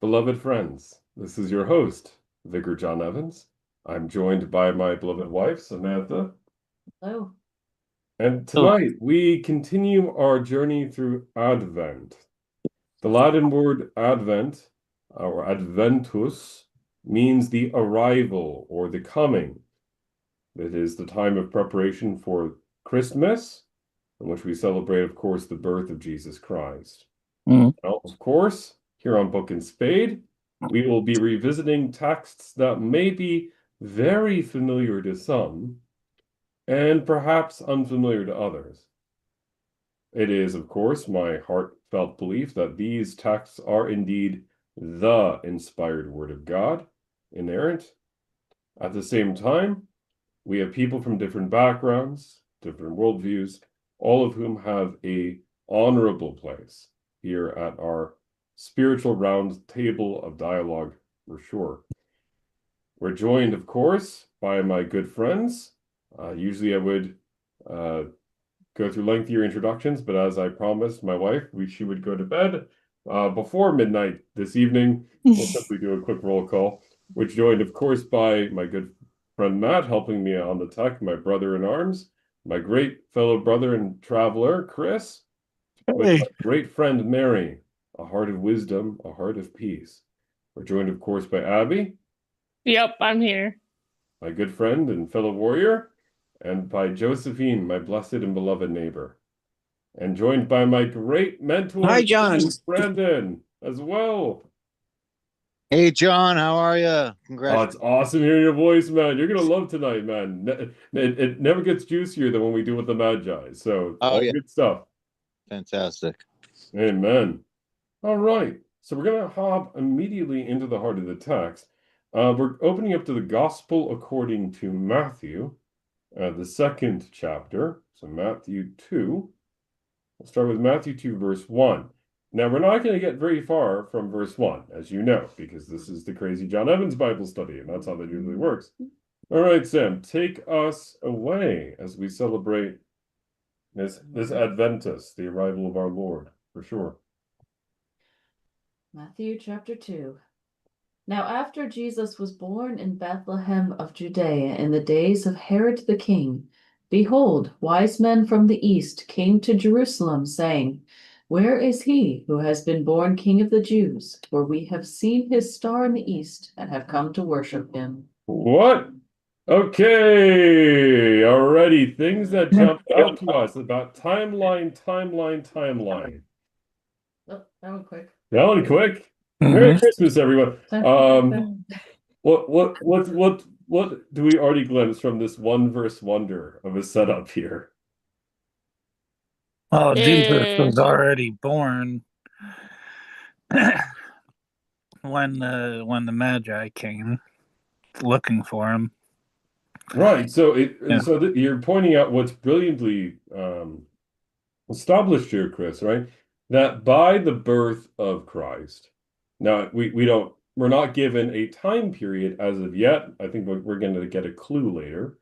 Beloved friends, this is your host, Vicar John Evans. I'm joined by my beloved wife, Samantha. Hello. And Oh, tonight we continue our journey through Advent. The Latin word Advent, or Adventus, means the arrival or the coming. It is the time of preparation for Christmas, in which we celebrate, of course, the birth of Jesus Christ. mm, Well, of course, here on Book and Spade, we will be revisiting texts that may be very familiar to some and perhaps unfamiliar to others. It is, of course, my heartfelt belief that these texts are indeed the inspired Word of God, inerrant. At the same time, we have people from different backgrounds, different worldviews, all of whom have a honorable place here at our spiritual round table of dialogue, for sure. We're joined, of course, by my good friends. Usually I would go through lengthier introductions, but as I promised my wife, she would go to bed before midnight this evening. We'll simply do a quick roll call. We're joined, of course, by my good friend Matt, helping me on the tech, my brother in arms, my great fellow brother and traveler, Chris, with my hey. great friend Mary, a heart of wisdom, a heart of peace. We're joined, of course, by Abby, Yep, I'm here. my good friend and fellow warrior, and by Josephine, my blessed and beloved neighbor, and joined by my great mentor, Hi, John. Brandon, as well. Hey, John. How are you? Oh, Congrats. it's awesome hearing your voice, man. You're gonna love tonight, man. It never gets juicier than when we do with the Magi. So Oh, all yeah. good stuff. Fantastic. Amen. All right. So we're gonna hop immediately into the heart of the text. We're opening up to the Gospel according to Matthew, the second chapter. So Matthew 2. We'll start with Matthew 2, verse 1. Now, we're not going to get very far from verse 1, as you know, because this is the Crazy John Evans Bible study, and that's how that usually works. All right, Sam, take us away as we celebrate this Adventus, the arrival of our Lord, for sure. Matthew chapter 2. Now, after Jesus was born in Bethlehem of Judea in the days of Herod the king, behold, wise men from the east came to Jerusalem, saying, where is he who has been born King of the Jews? For we have seen his star in the east and have come to worship him. What? Okay, already things that jump out to us about timeline. Oh, that one quick. That one quick. Merry Mhm. Christmas, everyone. Time. What do we already glimpse from this one verse wonder of a setup here? Well, Jesus Eh, was already born when the Magi came looking for him. Right. So Yeah. you're pointing out what's brilliantly established here, Chris, right? That by the birth of Christ, now we're not given a time period as of yet. I think we're going to get a clue later.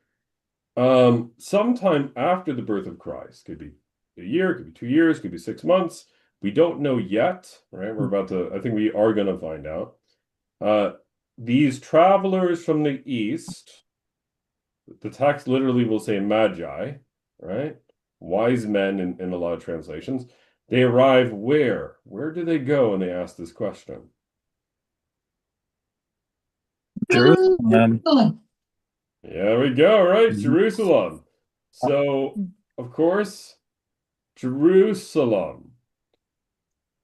Sometime after the birth of Christ, could be a year, could be 2 years, could be 6 months. We don't know yet, right? I think we are going to find out. Uh, these travelers from the east, the text literally will say magi, right? Wise men in a lot of translations. They arrive where? Where do they go when they ask this question? Jerusalem. Yeah, we go, right? Jerusalem. So, of course, Jerusalem.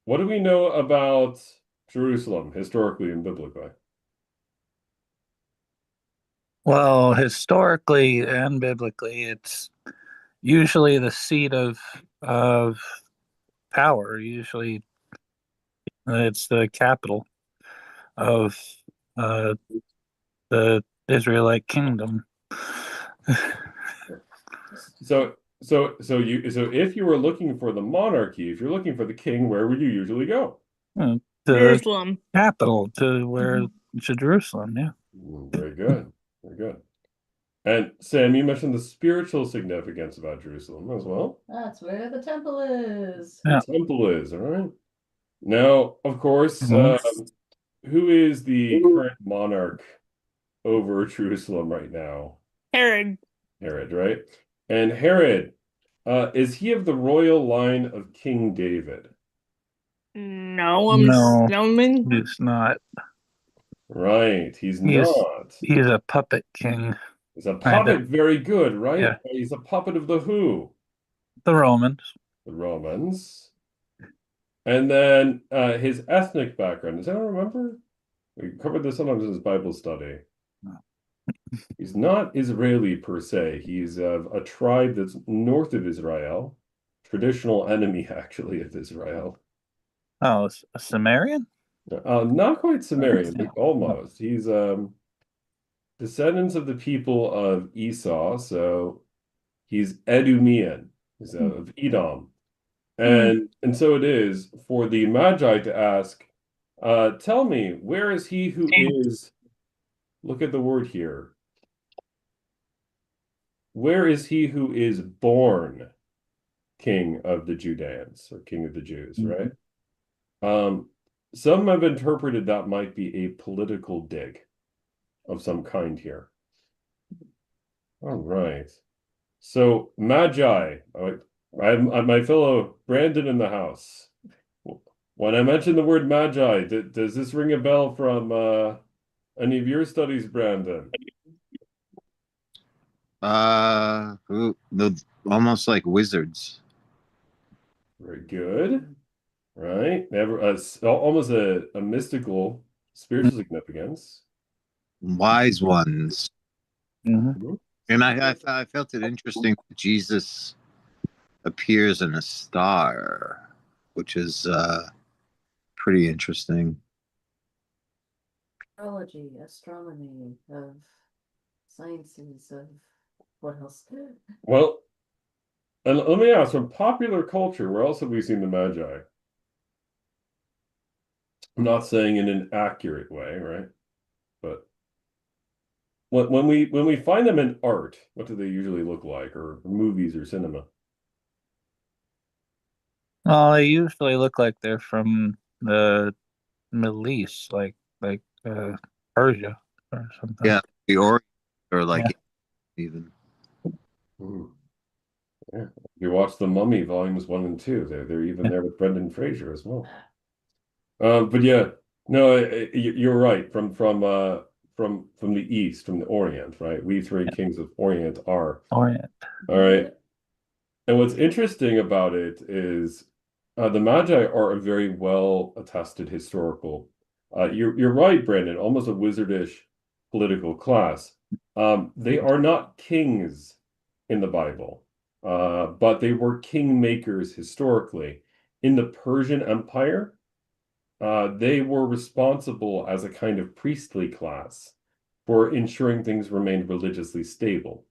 What do we know about Jerusalem historically and biblically? Well, historically and biblically, it's usually the seat of power. Usually, it's the capital of uh, the Israelite kingdom. So if you were looking for the monarchy, if you're looking for the king, where would you usually go? To the Jerusalem. capital, to Jerusalem. Yeah. Very good. Very good. And Sam, you mentioned the spiritual significance about Jerusalem as well. That's where the temple is. The Yeah. temple is, all right. Now, of course, Mhm. who is the current monarch over Jerusalem right now? Herod. Herod, right? And Herod, is he of the royal line of King David? No, I'm No, assuming. he's not. Right, he's He's not. he's a puppet king. He's a Kind of. puppet, very good, right? Yeah. He's a puppet of the who? The Romans. The Romans. And then his ethnic background. Does anyone remember? We covered this sometimes in his Bible study. He's not Israeli per se. He's of a tribe that's north of Israel, traditional enemy actually of Israel. Oh, a Sumerian? Not quite Sumerian, but almost. He's descendants of the people of Esau, so he's Edomian. He's of Edom. And so it is for the Magi to ask, tell me, where is he who is, look at the word here. Where is he who is born king of the Judeans or king of the Jews, right? Some have interpreted that might be a political dig of some kind here. All right. So Magi, I have my fellow Brandon in the house. When I mention the word Magi, does this ring a bell from any of your studies, Brandon? Almost like wizards. Very good. Right. They have almost a mystical, spiritual significance. Wise ones. Mm-hmm. And I felt it interesting that Jesus appears in a star, which is pretty interesting. Astrology, astronomy, of sciences, of what else? Well, and let me ask, from popular culture, where else have we seen the Magi? I'm not saying in an accurate way, right? But when we find them in art, what do they usually look like, or movies or cinema? Well, they usually look like they're from the Middle East, like Persia or something. Yeah, the Orient or like Yeah. even. Hmm. Yeah. If you watch The Mummy volumes 1 and 2, they're even there with Brendan Fraser as well. But yeah, no, you're right. From the East, from the Orient, right? We three kings of Orient are. Orient. All right. And what's interesting about it is the Magi are a very well attested historical. You're right, Brandon, almost a wizardish political class. They are not kings in the Bible, but they were kingmakers historically. In the Persian Empire, they were responsible as a kind of priestly class for ensuring things remained religiously stable.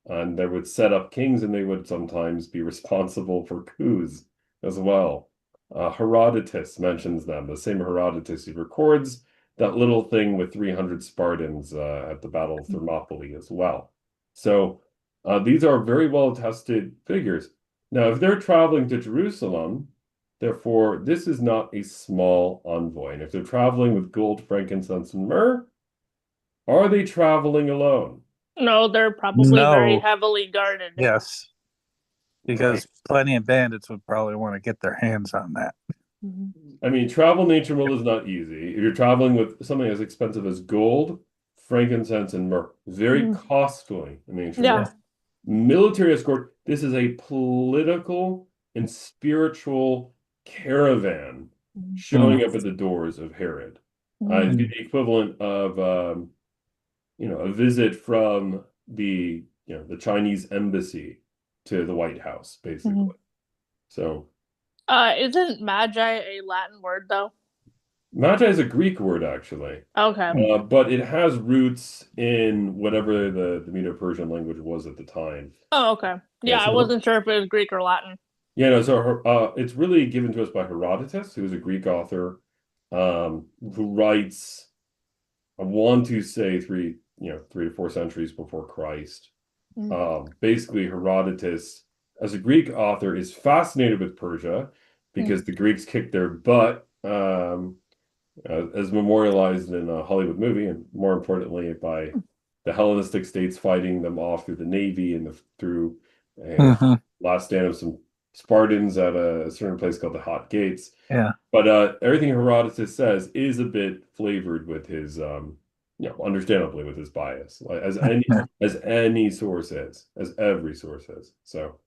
And they would set up kings, and they would sometimes be responsible for coups as well. Herodotus mentions them, the same Herodotus who records that little thing with 300 Spartans at the Battle of Thermopylae as well. So these are very well attested figures. Now, if they're traveling to Jerusalem, therefore, this is not a small envoy. And if they're traveling with gold, frankincense, and myrrh, are they traveling alone? No, they're probably very No. heavily guarded. Yes, because plenty of bandits would probably want to get their hands on that. I mean, travel in the ancient world is not easy. If you're traveling with something as expensive as gold, frankincense, and myrrh, very costly in the ancient world. Yeah. Military escort, this is a political and spiritual caravan showing up at the doors of Herod. It'd be the equivalent of, a visit from the Chinese embassy to the White House, basically. So, Isn't magi a Latin word though? Magi is a Greek word, actually, Okay. but it has roots in whatever the Medo-Persian language was at the time. Oh, okay. Yeah, I so- wasn't sure if it was Greek or Latin. Yeah, no, so it's really given to us by Herodotus, who's a Greek author, who writes, I want to say 3 to 4 centuries before Christ. Basically, Herodotus, as a Greek author, is fascinated with Persia because the Greeks kicked their butt as memorialized in a Hollywood movie, and more importantly by the Hellenistic states fighting them off through the Navy and through a Hmm. last stand of some Spartans at a certain place called the Hot Gates. Yeah. But everything Herodotus says is a bit flavored with his, understandably with his bias, like, as any source is, as every source is. So,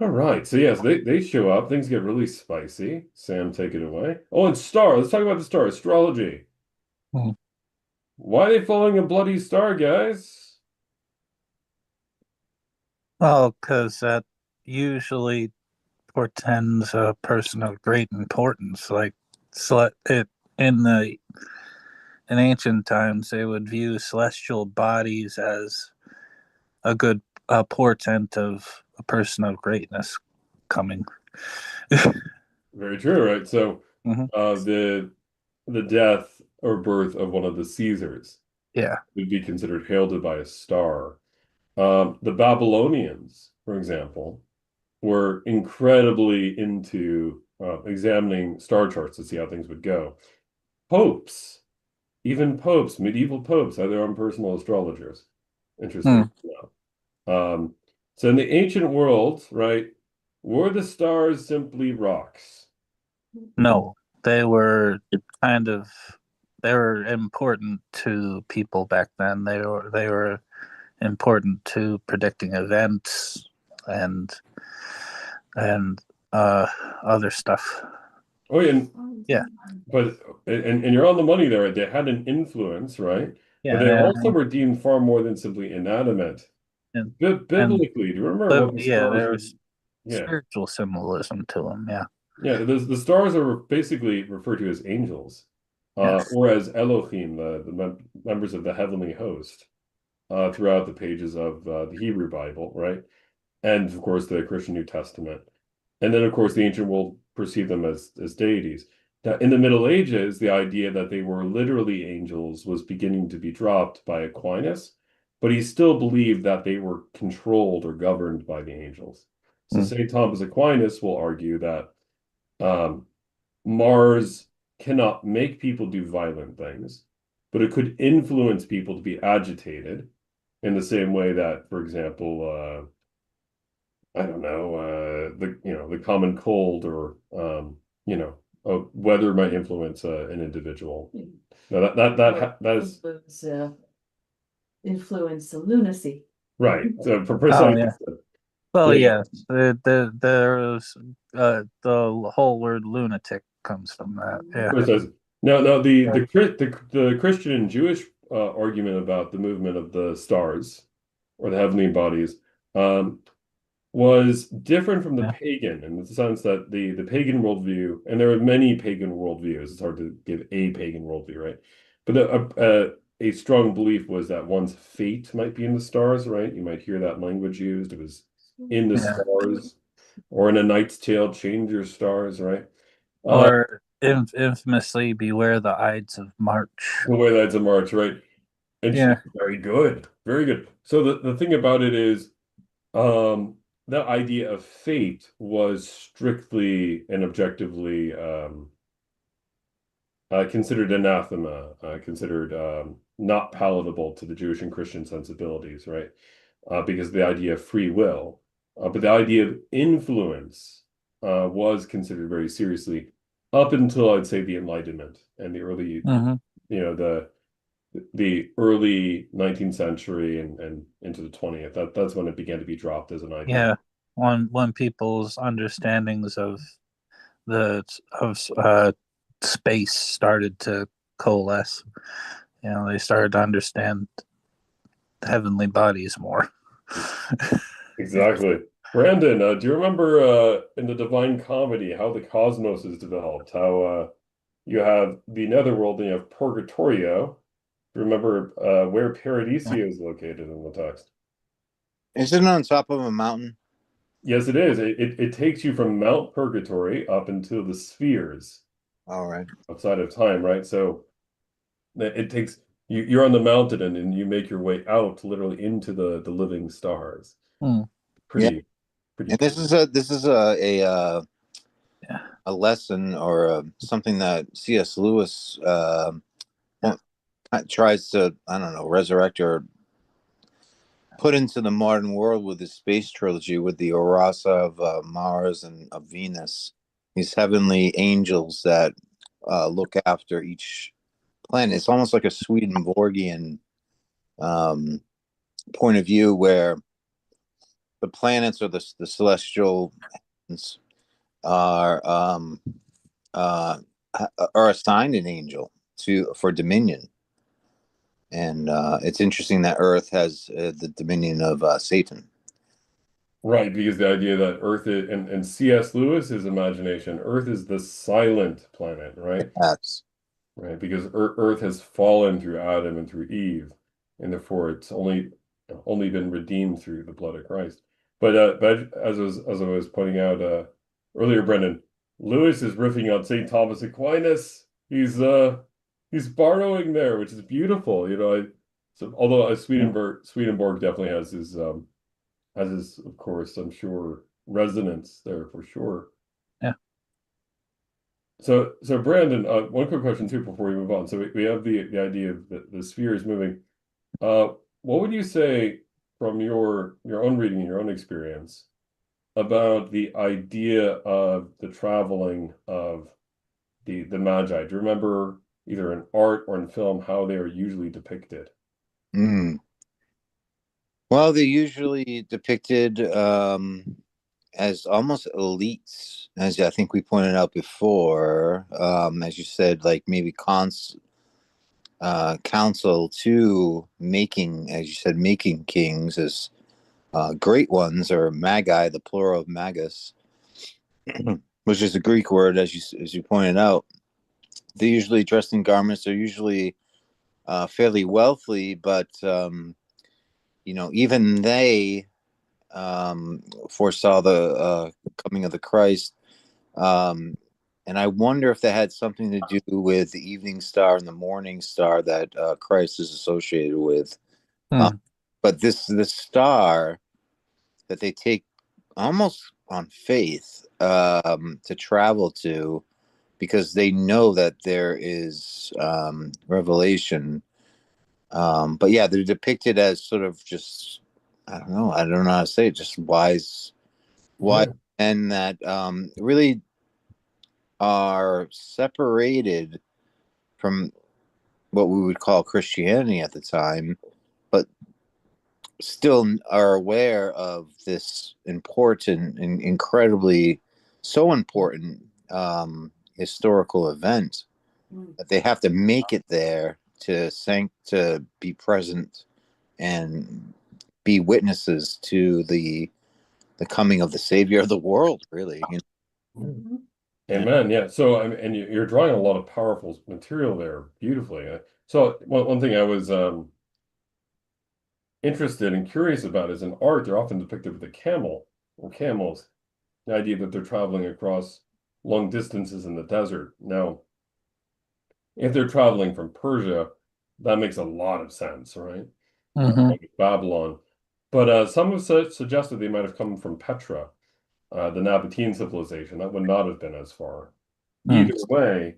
all right. So yes, they show up. Things get really spicy. Sam, take it away. Oh, and star. Let's talk about the star astrology. Hmm. Why are they following a bloody star, guys? Well, because that usually portends a person of great importance. Like, it in the in ancient times, they would view celestial bodies as a good portent of a person of greatness coming. Very true, right? So, Hmm. the death or birth of one of the Caesars Yeah. would be considered heralded by a star. The Babylonians, for example, were incredibly into examining star charts to see how things would go. Popes, even popes, medieval popes, had their own personal astrologers. Hmm. Interesting. So in the ancient world, right, were the stars simply rocks? No, they were kind of they were important to people back then. They were important to predicting events and and other stuff. Oh, yeah, Yeah. but and you're on the money there. They had an influence, right? But they Yeah. also were deemed far more than simply inanimate. And and Biblically, do you remember what the yeah, stars there were? was Yeah. spiritual symbolism to them. Yeah. Yeah, the stars are basically referred to as angels, Yes. or as Elohim, the members of the heavenly host, throughout the pages of the Hebrew Bible, right? And of course the Christian New Testament. And then of course the ancient world perceived them as deities. Now, in the Middle Ages, the idea that they were literally angels was beginning to be dropped by Aquinas, but he still believed that they were controlled or governed by the angels. So Mm. St. Thomas Aquinas will argue that um, Mars cannot make people do violent things, but it could influence people to be agitated in the same way that, for example, I don't know, the common cold or weather might influence an individual. Now that is Influence lunacy. right. So for Oh precise, yeah. Well, yeah, yes. There was the whole word lunatic comes from that. Yeah. precise. Now the Christian and Jewish argument about the movement of the stars or the heavenly bodies um, was different from the Yeah. pagan in the sense that the pagan worldview, and there are many pagan worldviews. It's hard to give a pagan worldview, right? But a strong belief was that one's fate might be in the stars, right? You might hear that language used. It was in the Yeah. stars, or in A Knight's Tale, change your stars, right? Uh, Or infamously, beware the Ides of March. the way that's a march, right? Yeah. Very good, very good. So the thing about it is, Um, that idea of fate was strictly and objectively considered anathema, considered not palatable to the Jewish and Christian sensibilities, right? Because the idea of free will, but the idea of influence was considered very seriously up until I'd say the Enlightenment and the early, Hmm. the early 19th century and into the 20th. That's when it began to be dropped as an idea. Yeah. When people's understandings of the of space started to coalesce, they started to understand heavenly bodies more. Exactly. Brandon, do you remember in the Divine Comedy how the cosmos is developed? How you have the netherworld and you have Purgatorio. Do you remember where Paradisio is located in the text? Isn't it on top of a mountain? Yes, it is. It takes you from Mount Purgatory up into the spheres All right. outside of time, right? So it takes you're on the mountain and you make your way out literally into the living stars. Hmm. Yeah. Pretty And cool. this is a a lesson or something that C.S. Lewis tries to, I don't know, resurrect or put into the modern world with his space trilogy, with the Orasa of Mars and of Venus, these heavenly angels that look after each planet. It's almost like a Swedenborgian point of view, where the planets or the celestial are are assigned an angel for dominion. And it's interesting that Earth has the dominion of Satan. Right, because the idea that Earth is, and C.S. Lewis's imagination, Earth is the silent planet, right? That's Right, because Earth has fallen through Adam and through Eve, and therefore it's only been redeemed through the blood of Christ. But as I was pointing out earlier, Brendan, Lewis is riffing on Saint Thomas Aquinas. He's borrowing there, which is beautiful. So although Swedenborg definitely has his of course, I'm sure, resonance there for sure. Yeah. So Brandon, one quick question too before we move on. So we have the idea of the sphere is moving. What would you say from your own reading and your own experience about the idea of the traveling of the Magi? Do you remember either in art or in film how they are usually depicted? Well, they're usually depicted as almost elites, as I think we pointed out before. As you said, like maybe counsel to making, as you said, making kings as great ones, or magi, the plural of magus, which is a Greek word, as you pointed out. They're usually dressed in garments. They're usually fairly wealthy, but even they foresaw the coming of the Christ. And I wonder if that had something to do with the evening star and the morning star that Christ is associated with. But this star that they take almost on faith to travel to, because they know that there is revelation. But yeah, they're depicted as sort of just, I don't know how to say it, just wise Yeah. men that really are separated from what we would call Christianity at the time, but still are aware of this important and incredibly so important historical event that they have to make it there to be present and be witnesses to the coming of the Savior of the world, really. Amen. Yeah. So, I mean, and you're drawing a lot of powerful material there beautifully. So, one thing I was interested and curious about is in art, they're often depicted with a camel or camels. The idea that they're traveling across long distances in the desert. Now, if they're traveling from Persia, that makes a lot of sense, right? Like Babylon. But some have suggested they might have come from Petra, the Nabatean civilization. That would not have been as far. Either way,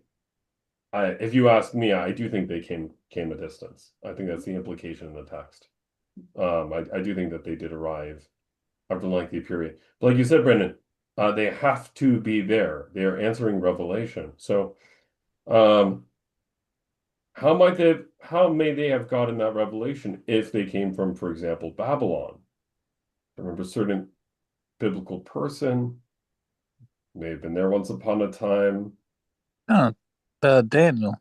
if you ask me, I do think they came a distance. I think that's the implication in the text. I do think that they did arrive after a lengthy period. But like you said, Brendan, they have to be there. They are answering revelation. So, how may they have gotten that revelation if they came from, for example, Babylon? Remember, a certain biblical person may have been there once upon a time. Daniel.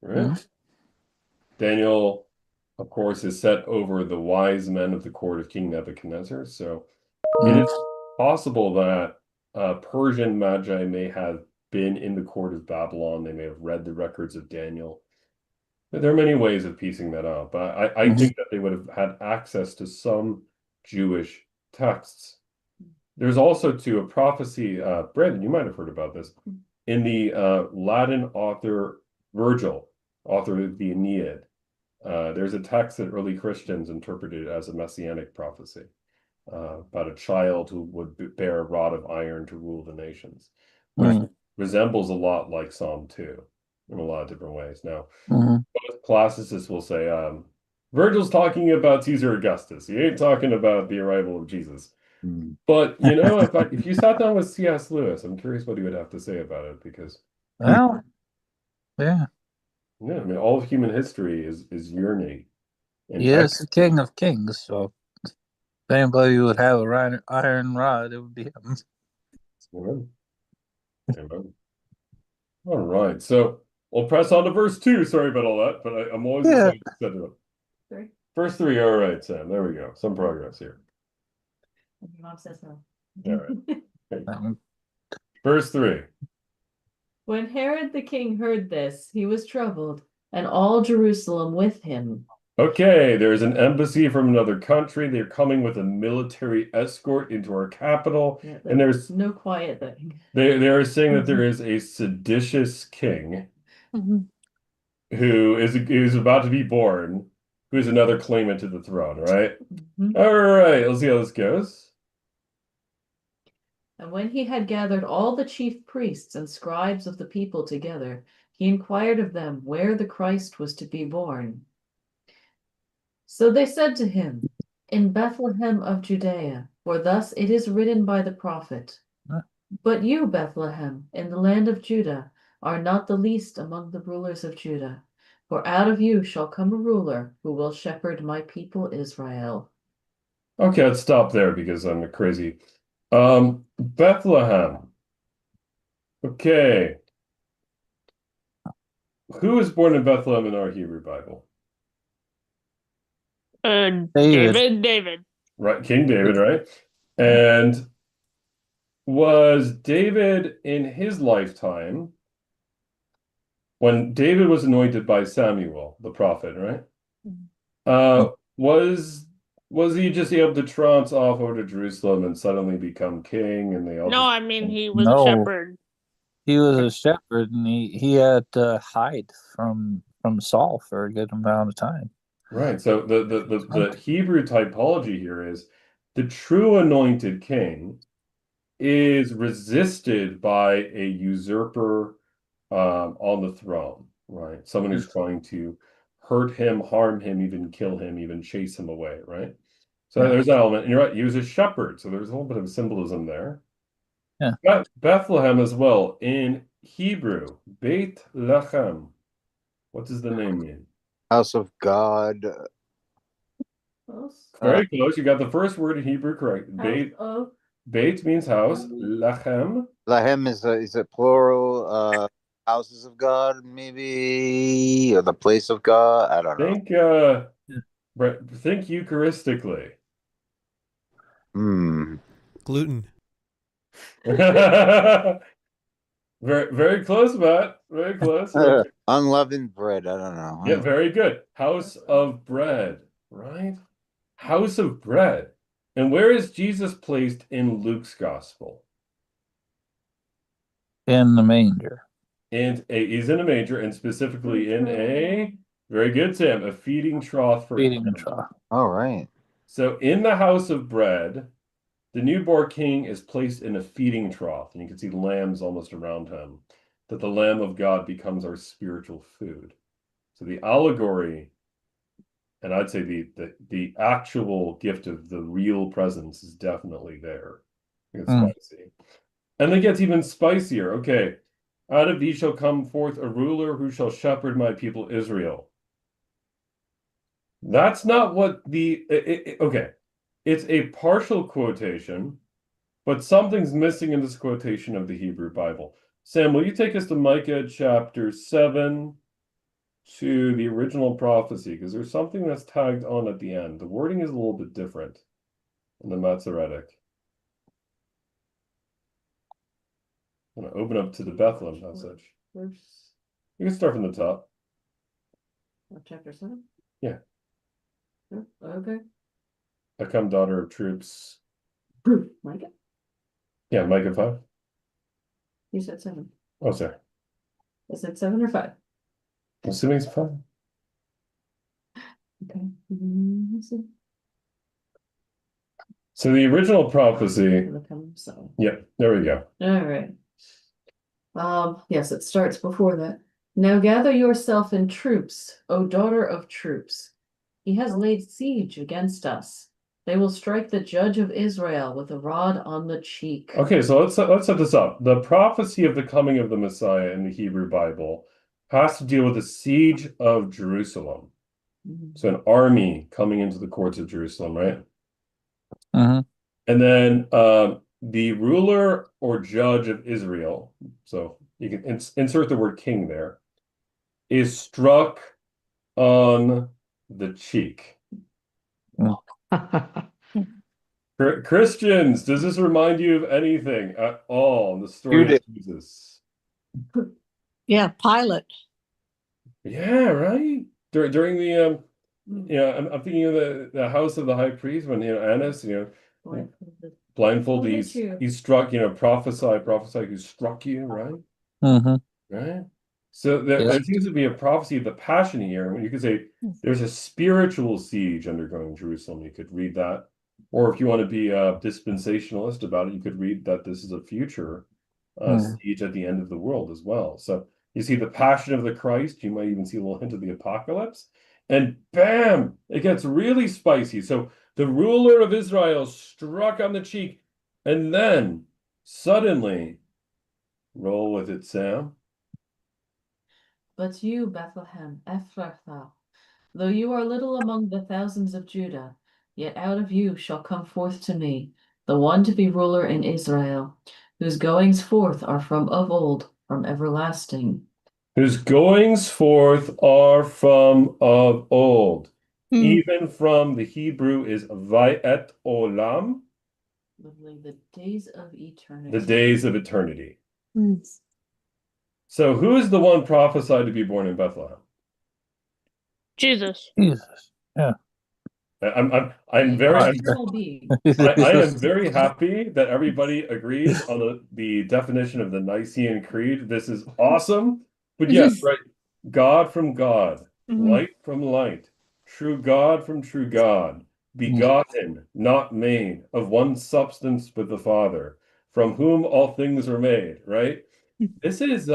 Right. Daniel, of course, is set over the wise men of the court of King Nebuchadnezzar. So it is possible that Persian magi may have been in the court of Babylon. They may have read the records of Daniel. There are many ways of piecing that out, but I think that they would have had access to some Jewish texts. There's also too a prophecy, Brandon, you might have heard about this, in the Latin author Virgil, author of the Aeneid. There's a text that early Christians interpreted as a messianic prophecy about a child who would bear a rod of iron to rule the nations. which Mm. resembles a lot like Psalm 2 in a lot of different ways. Now, Mhm. most classicists will say, Virgil's talking about Caesar Augustus. He ain't talking about the arrival of Jesus. Hmm. But, if you sat down with C.S. Lewis, I'm curious what he would have to say about it because, Well, yeah, yeah, I mean, all of human history is yearning and he is the King of Kings. So if anybody would have a iron rod, it would be him. Amen. Amen. All right. So we'll press on to verse 2. Sorry about all that, but I'm always Yeah. excited to set it up. Three. Verse 3. All right, Sam. There we go. Some progress here. Your mom says no. All right. Um, Verse 3. When Herod the king heard this, he was troubled, and all Jerusalem with him. Okay, there's an embassy from another country. They're coming with a military escort into our capital. Yeah, And there's no quiet thing. they are saying that there is a seditious king who's about to be born, who is another claimant to the throne, right? Mhm. All right, let's see how this goes. And when he had gathered all the chief priests and scribes of the people together, he inquired of them where the Christ was to be born. So they said to him, In Bethlehem of Judea, for thus it is written by the prophet. Huh. But you, Bethlehem, in the land of Judah, are not the least among the rulers of Judah, for out of you shall come a ruler who will shepherd my people Israel. Okay, let's stop there because I'm crazy. Bethlehem. Okay. Who was born in Bethlehem in our Hebrew Bible? David. David. Right, King David, right? And was David in his lifetime, when David was anointed by Samuel, the prophet, right? Uh, was he just able to trance off over to Jerusalem and suddenly become king and they all No, just I mean he was a No, shepherd. he was a shepherd, and he had to hide from Saul for a good amount of time. right. So the Hebrew typology here is the true anointed king is resisted by a usurper on the throne, right? Someone who's trying to hurt him, harm him, even kill him, even chase him away, right? So Yeah. there's that element. And you're right, he was a shepherd, so there's a little bit of symbolism there. Yeah. Bethlehem as well in Hebrew, Beit Lechem. What does the name mean? House of God. Very close. You got the first word in Hebrew correct. House Beit means house. Lechem. Lahem is a plural. Houses of God, maybe, or the place of God. I don't know. Think Eucharistically. Hmm. Gluten. Very, very close, Matt. Very close. Okay. Unleavened bread. I don't know. Yeah, very good. House of bread, right? House of bread. And where is Jesus placed in Luke's gospel? In the manger. And he's in a manger, and specifically in a very good, Sam, a feeding trough for Feeding the animals. trough. All right. So in the house of bread, the newborn king is placed in a feeding trough, and you can see lambs almost around him. That the Lamb of God becomes our spiritual food. So the allegory, and I'd say the actual gift of the real presence is definitely there. It's spicy. And it gets even spicier. Okay. Out of thee shall come forth a ruler who shall shepherd my people Israel. That's not what okay. It's a partial quotation, but something's missing in this quotation of the Hebrew Bible. Sam, will you take us to Micah chapter 7 to the original prophecy? Because there's something that's tagged on at the end. The wording is a little bit different in the Masoretic. I'm going to open up to the Bethlehem passage. Verse You can start from the top. chapter 7? Yeah. Okay. I come, daughter of troops. Micah? Yeah, Micah 5. You said 7. Oh, sorry. Is it 7 or 5? Assuming it's 5. Okay. Let's see. So the original prophecy. Look how so. Yeah, there we go. All right. Yes, it starts before that. Now gather yourself in troops, O daughter of troops. He has laid siege against us. They will strike the judge of Israel with a rod on the cheek. Okay, so let's set this up. The prophecy of the coming of the Messiah in the Hebrew Bible has to deal with the siege of Jerusalem. So an army coming into the courts of Jerusalem, right? Mm-hmm. And then the ruler or judge of Israel, so you can insert the word king there, is struck on the cheek. Christians, does this remind you of anything at all in the story of Jesus? Yeah, Pilate. Yeah, right. During the I'm thinking of the house of the high priest when Annas, blindfold, he's struck, prophesy who struck you, right? Mm-hmm. Right. So there seems to be a prophecy of the passion here. You could say there's a spiritual siege undergoing Jerusalem. You could read that. Or if you want to be a dispensationalist about it, you could read that this is a future siege at the end of the world as well. So you see the passion of the Christ. You might even see a little hint of the apocalypse. And bam, it gets really spicy. So the ruler of Israel struck on the cheek. And then suddenly, roll with it, Sam. But you, Bethlehem, Ephrathah, though you are little among the thousands of Judah, yet out of you shall come forth to me the one to be ruler in Israel, whose goings forth are from of old, from everlasting. Whose goings forth are from of old. Even from the Hebrew is vayet olam, Literally the days of eternity. the days of eternity. So who is the one prophesied to be born in Bethlehem? Jesus. Jesus. Yeah. I'm very I am very happy that everybody agrees on the definition of the Nicene Creed. This is awesome. But yes, right. God from God, light from light, true God from true God, begotten, not made, of one substance with the Father, from whom all things were made, right? This is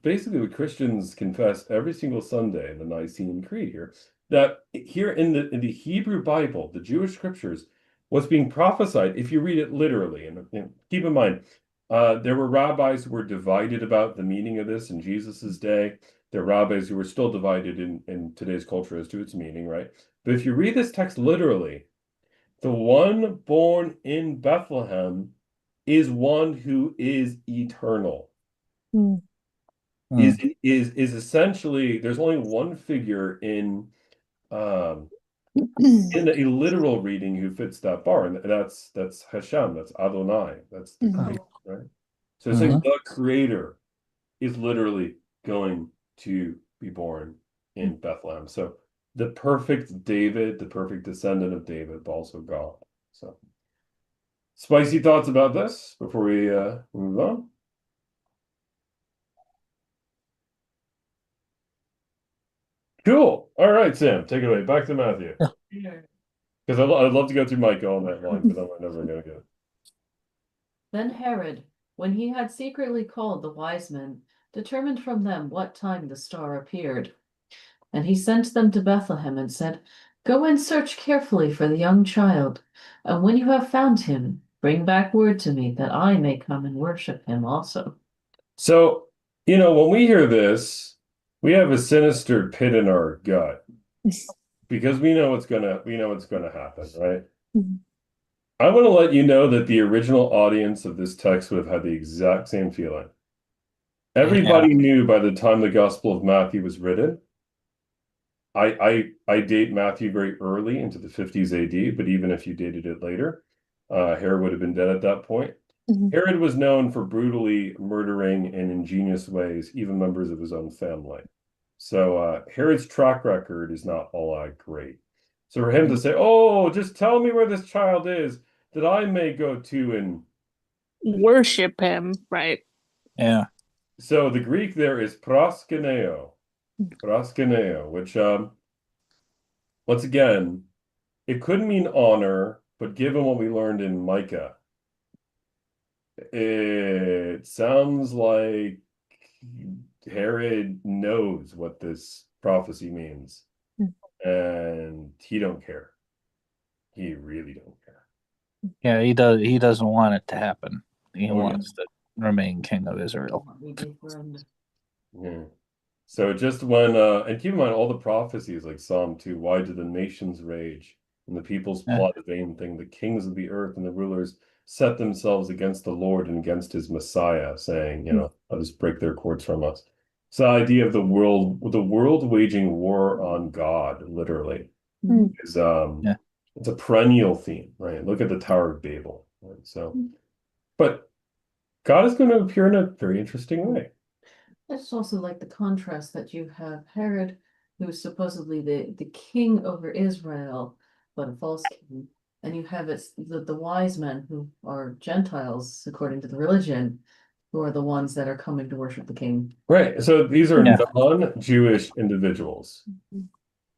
basically what Christians confess every single Sunday in the Nicene Creed here. That here in the Hebrew Bible, the Jewish scriptures, what's being prophesied, if you read it literally, and keep in mind, there were rabbis who were divided about the meaning of this in Jesus's day. There are rabbis who were still divided in today's culture as to its meaning, right? But if you read this text literally, the one born in Bethlehem is one who is eternal. Is essentially, there's only one figure in a literal reading who fits that bar, and that's Hashem, that's Adonai, that's the creator, right? So saying the creator is literally going to be born in Bethlehem. So the perfect David, the perfect descendant of David, but also God. So spicy thoughts about this before we move on? Cool. All right, Sam, take it away. Back to Matthew. Because I'd love to go through Micah all night long, but I'm never going to go. Then Herod, when he had secretly called the wise men, determined from them what time the star appeared. And he sent them to Bethlehem and said, Go and search carefully for the young child, and when you have found him, bring back word to me that I may come and worship him also. So, when we hear this, we have a sinister pit in our gut because we know what's gonna happen, right? I want to let you know that the original audience of this text would have had the exact same feeling. Everybody knew by the time the Gospel of Matthew was written. I date Matthew very early into the 50s AD, but even if you dated it later, Herod would have been dead at that point. Herod was known for brutally murdering in ingenious ways, even members of his own family. So Herod's track record is not all that great. So for him to say, "Oh, just tell me where this child is, that I may go to and worship him," right? Yeah. So the Greek there is proskuneo, which once again, it could mean honor, but given what we learned in Micah, It sounds like Herod knows what this prophecy means, and he don't care. He really don't care. Yeah, he does. He doesn't want it to happen. He Oh, yeah. wants to remain king of Israel. Yeah. So just when and keep in mind all the prophecies like Psalm 2, why do the nations rage and the peoples Yeah. plot a vain thing? The kings of the earth and the rulers set themselves against the Lord and against his Messiah, saying, let us break their cords from us. So the idea of the world waging war on God, literally, is Yeah. it's a perennial theme, right? Look at the Tower of Babel. Right? So, but God is going to appear in a very interesting way. I just also like the contrast that you have Herod, who's supposedly the king over Israel, but a false king. And you have the wise men who are Gentiles, according to the religion, who are the ones that are coming to worship the king. Right. So these are Yeah. non-Jewish individuals.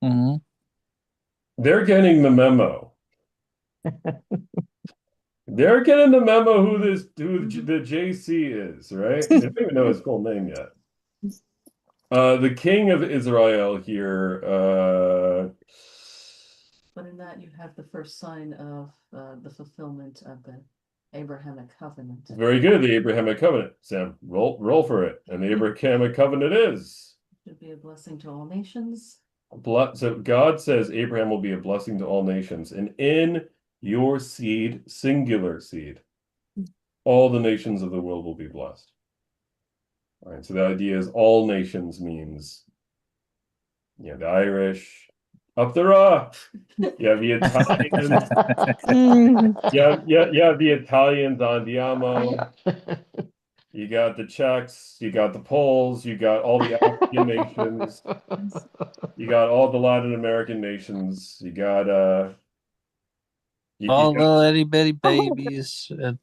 Hmm. They're getting the memo. They're getting the memo who the JC is, right? They don't even know his full name yet. The king of Israel here, But in that you have the first sign of the fulfillment of the Abrahamic covenant. very good, the Abrahamic covenant. Sam, roll for it. And the Abrahamic covenant is Should be a blessing to all nations. so God says Abraham will be a blessing to all nations, and in your seed, singular seed, all the nations of the world will be blessed. All right, so the idea is all nations means, the Irish, up the rock. Yeah, the Italians. Yeah, the Italians on Diamo. You got the Czechs, you got the Poles, you got all the African nations, you got all the Latin American nations, you got All the itty bitty babies. you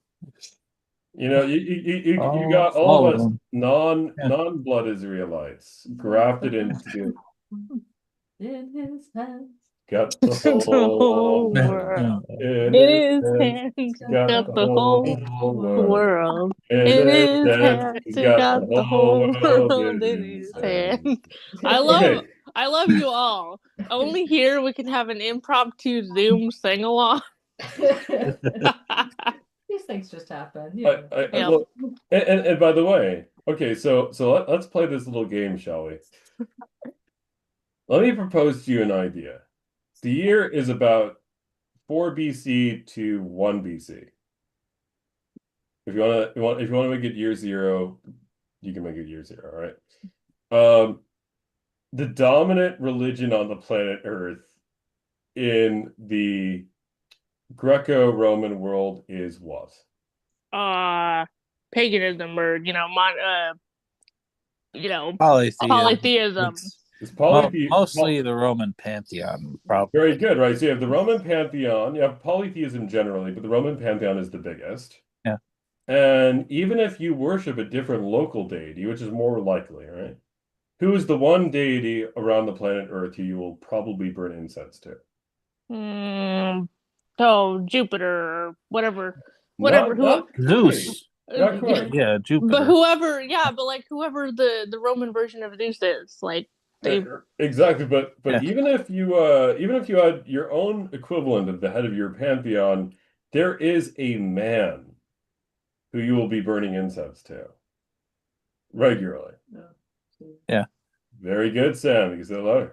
got all all of of us them. non-blood Israelites grafted into In his hands. got the The whole whole world. in In his his hands. hands, Got got the the whole whole world. world. In In his his hands, hands, he's he got the got the whole whole world world in in his his hands. hands. Okay. I love you all. Only here we can have an impromptu Zoom sing along. These things just happen. Yep. Well, and by the way, okay, so let's play this little game, shall we? Let me propose to you an idea. The year is about 4 BC to 1 BC. If you want to make it year 0, you can make it year 0, all right? The dominant religion on the planet Earth in the Greco-Roman world is what? Paganism or Polytheism. polytheism. It's polytheism. Mostly the Roman pantheon, probably. Very good, right? So you have the Roman pantheon, you have polytheism generally, but the Roman pantheon is the biggest. Yeah. And even if you worship a different local deity, which is more likely, right? Who is the one deity around the planet Earth who you will probably burn incense to? So Jupiter or whatever, Not quite. Zeus. Not quite. Yeah, Jupiter. But whoever the Roman version of Zeus is, like they. Exactly, but Yeah. even if you had your own equivalent of the head of your pantheon, there is a man who you will be burning incense to regularly. Yeah. Very good, Sam. You said hello.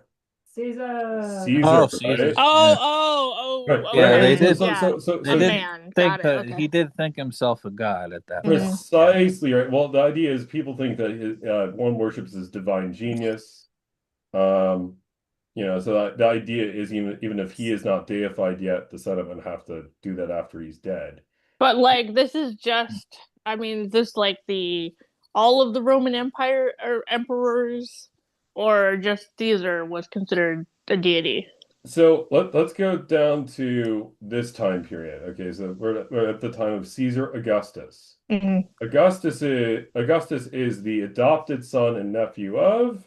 Caesar. Caesar, Caesar. right? Oh, Right. Yeah, okay. they did. So They A did man. think Got it. that Okay. he did think himself a god at that point. precisely right. Well, the idea is people think that one worships his divine genius. So the idea is even if he is not deified yet, the son of him have to do that after he's dead. But like this is just. I mean, is this like all of the Roman Empire or emperors, or just Caesar was considered a deity? So let's go down to this time period. Okay, so we're at the time of Caesar Augustus. Mm-hmm. Augustus is the adopted son and nephew of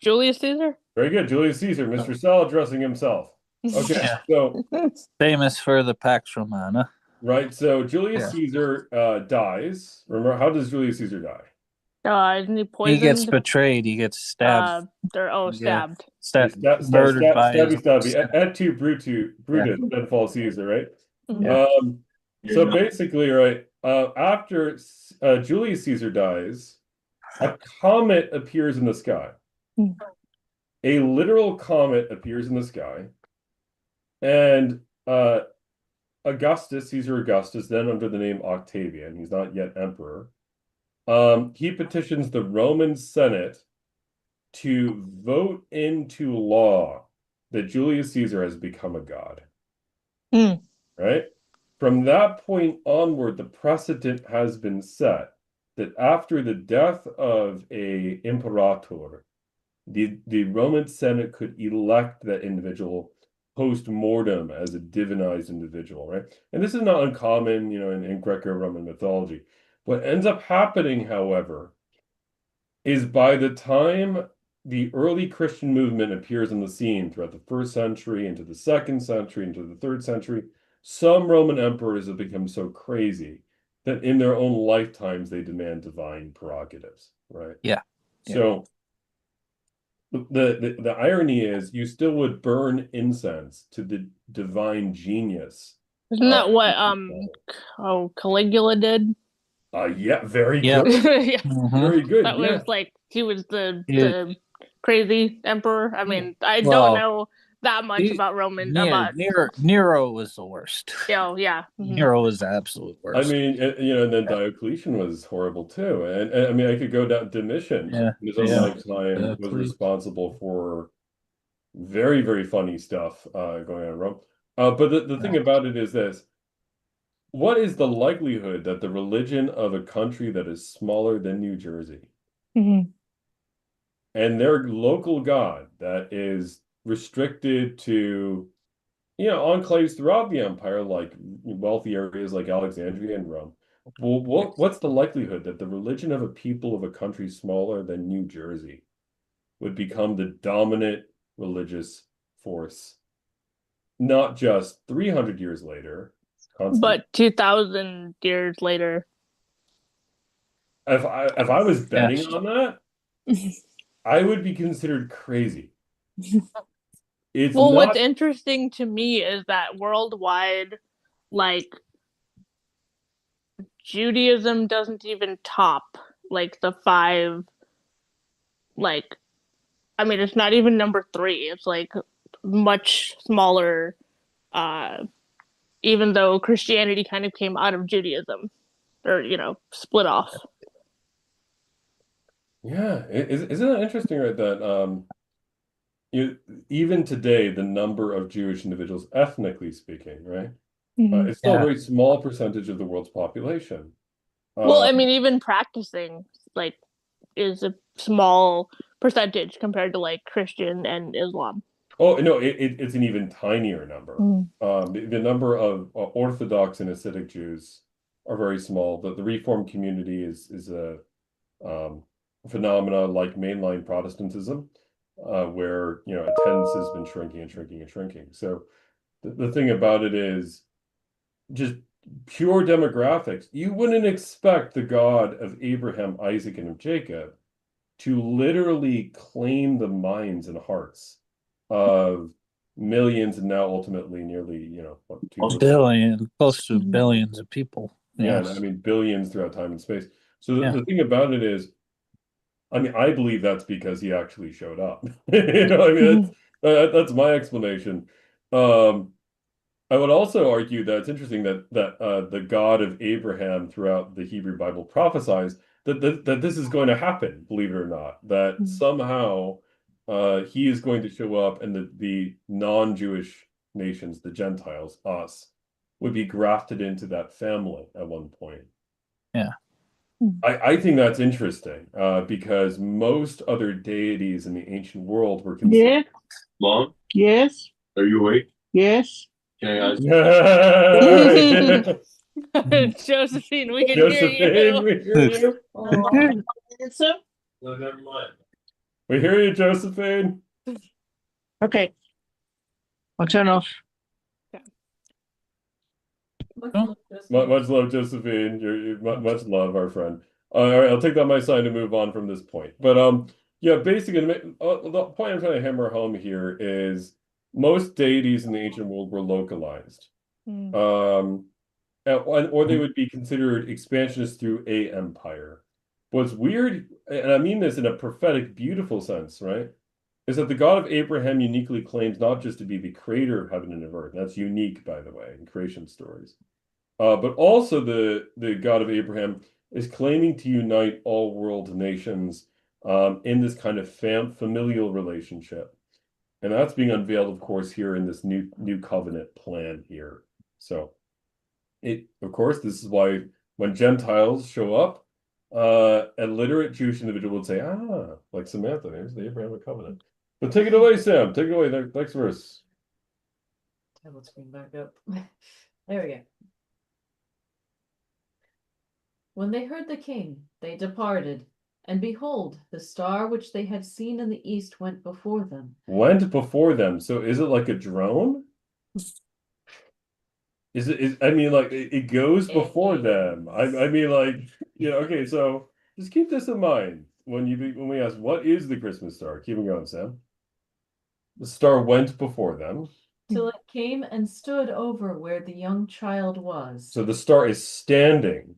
Julius Caesar. Very good, Julius Caesar, Mr. Salad dressing himself. Okay, Yeah. so Famous for the Pax Romana. Right. So Julius Yeah. Caesar dies. Remember, how does Julius Caesar die? Isn't he He gets poisoned? betrayed. He gets stabbed. They're Yeah. stabbed. Murdered by his Stabby. staff. Et tu Brutus, Yeah. then falls Caesar, right? Yeah. So basically, right, after Julius Caesar dies, a comet appears in the sky. Hmm. A literal comet appears in the sky, and Caesar Augustus, then under the name Octavian, he's not yet emperor, he petitions the Roman Senate to vote into law that Julius Caesar has become a god. Hmm. Right? From that point onward, the precedent has been set that after the death of a imperator, the Roman Senate could elect that individual post-mortem as a divinized individual, right? And this is not uncommon, in Greco-Roman mythology. What ends up happening, however, is by the time the early Christian movement appears on the scene throughout the first century, into the second century, into the third century, some Roman emperors have become so crazy that in their own lifetimes they demand divine prerogatives, right? Yeah. So the irony is you still would burn incense to the divine genius. Isn't that what Caligula did? Yeah, very Yep. good. Yeah. Very good. That Yeah. was like he was the It- crazy emperor. I mean, I Well, don't know that much about Roman about Nero was the worst. yeah. Mhm. Nero was the absolute I worst. mean, and then Diocletian was horrible too. And I mean, I could go down Domitian Yeah. in his own Yeah. lifetime was Exactly. responsible for very, very funny stuff going on in Rome. But the thing about it is this. What is the likelihood that the religion of a country that is smaller than New Jersey Mhm. and their local god that is restricted to, enclaves throughout the empire, like wealthy areas like Alexandria and Rome? Well, what's the likelihood that the religion of a people of a country smaller than New Jersey would become the dominant religious force, not just 300 years later, But 2,000 years later. If I was betting Yes. on that, I would be considered crazy. It's Well, not. what's interesting to me is that worldwide, like, Judaism doesn't even top like the five, like, I mean, it's not even number three. It's like much smaller, uh, even though Christianity kind of came out of Judaism or, split off. Yeah, isn't that interesting, right? That even today, the number of Jewish individuals, ethnically speaking, right, it's still a Yeah. very small percentage of the world's population. Well, I mean, even practicing like is a small percentage compared to like Christian and Islam. Oh no, it's an even tinier number. Mm. The number of Orthodox and Hasidic Jews are very small. The Reformed community is a phenomena like mainline Protestantism, where attendance has been shrinking and shrinking and shrinking. So the thing about it is just pure demographics. You wouldn't expect the God of Abraham, Isaac, and of Jacob to literally claim the minds and hearts of millions and now ultimately nearly, what, A billion, close to Mhm. billions of people. Yeah, Yes. and I mean billions throughout time and space. So Yeah. the thing about it is, I mean, I believe that's because he actually showed up. I mean, that's my explanation. I would also argue that it's interesting that the God of Abraham throughout the Hebrew Bible prophesies that this is going to happen, believe it or not, that somehow he is going to show up and the non-Jewish nations, the Gentiles, us, would be grafted into that family at one point. Yeah. I think that's interesting because most other deities in the ancient world were Yeah. considered. Mom, Yes. are you awake? Yes. Can I ask? Josephine, we can Josephine, hear you. we hear you. Answer. No, never mind. We hear you, Josephine. Okay. I'll turn off. Oh. Much love, Josephine. Much love, our friend. All right, I'll take that my sign to move on from this point. But yeah, basically, the point I'm trying to hammer home here is most deities in the ancient world were localized. Hmm. Or they would be considered expansionists through a empire. What's weird, and I mean this in a prophetic, beautiful sense, right? Is that the God of Abraham uniquely claims not just to be the creator of heaven and earth. That's unique, by the way, in creation stories. But also the God of Abraham is claiming to unite all world nations in this kind of familial relationship. And that's being unveiled, of course, here in this new covenant plan here. So of course, this is why when Gentiles show up, a literate Jewish individual would say, like Samantha, there's the Abrahamic covenant. But take it away, Sam. Take it away. Next verse. Tablet screen back up. There we go. When they heard the king, they departed, and behold, the star which they had seen in the east went before them. Went before them. So is it like a drone? I mean, like it goes before them. I mean, like, okay, so just keep this in mind when we ask what is the Christmas star? Keep it going, Sam. The star went before them. Till it came and stood over where the young child was. So the star is standing.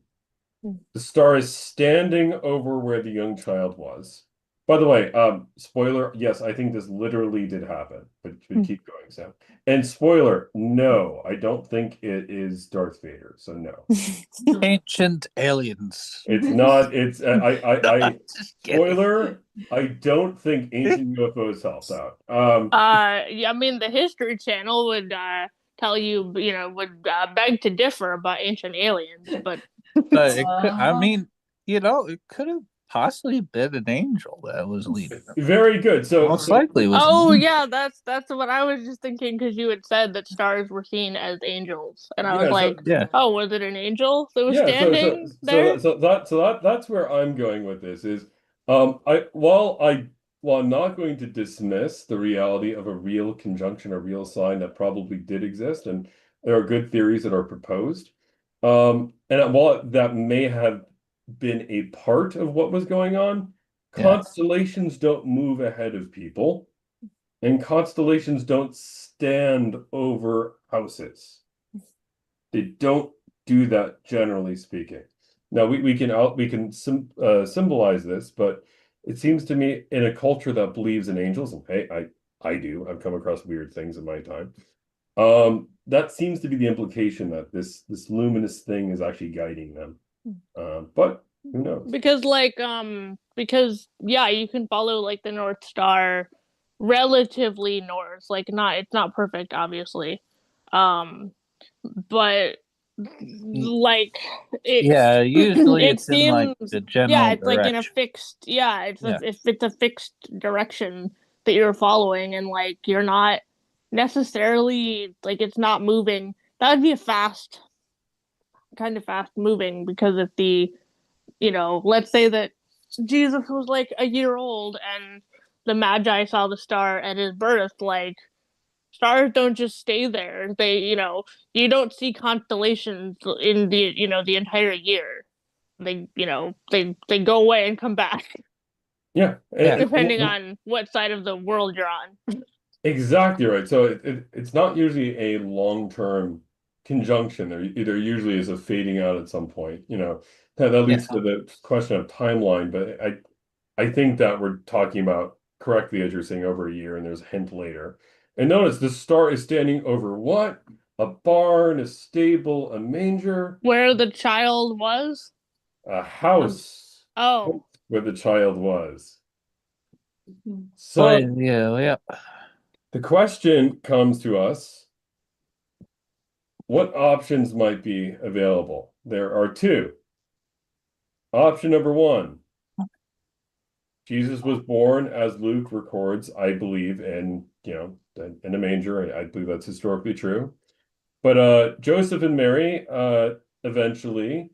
Hmm. The star is standing over where the young child was. By the way, spoiler, yes, I think this literally did happen, but keep going, Sam. And spoiler, no, I don't think it is Darth Vader, so no. Ancient aliens. It's not, it's, Just kidding. spoiler, I don't think ancient UFOs helped out. Yeah, I mean, the History Channel would tell you, would beg to differ about ancient aliens, but But I mean, it could have possibly been an angel that was leading them. Very good. So, Most likely was. oh yeah, that's what I was just thinking because you had said that stars were seen as angels, and I was like, yeah. oh, was it an angel that was yeah, standing there? that's where I'm going with this is, while I'm not going to dismiss the reality of a real conjunction, a real sign that probably did exist, and there are good theories that are proposed. And while that may have been a part of what was going on, Yeah. constellations don't move ahead of people, and constellations don't stand over houses. They don't do that, generally speaking. Now we can symbolize this, but it seems to me in a culture that believes in angels, and hey, I do. I've come across weird things in my time. That seems to be the implication that this luminous thing is actually guiding them. But who knows? Because yeah, you can follow like the North Star relatively north, like it's not perfect, obviously, but like Yeah, usually it it's in like seems the general yeah, it's like in a direction. fixed Yeah. if it's a fixed direction that you're following and like you're not necessarily like it's not moving. That would be a kind of fast moving because if let's say that Jesus was like a year old and the Magi saw the star at his birth, like stars don't just stay there. You don't see constellations in the entire year. They go away and come back Yeah, Yeah. depending on what side of the world you're on. exactly right. So it's not usually a long-term conjunction. There usually is a fading out at some point. That leads to the question of timeline. But I think that we're talking about correctly, as you're saying, over a year, and there's a hint later. And notice the star is standing over what? A barn, a stable, a manger, Where the child was? a house Oh. where the child was. So But yeah. the question comes to us, what options might be available? There are two. Option number one, Jesus was born, as Luke records, I believe, in a manger. I believe that's historically true. But Joseph and Mary eventually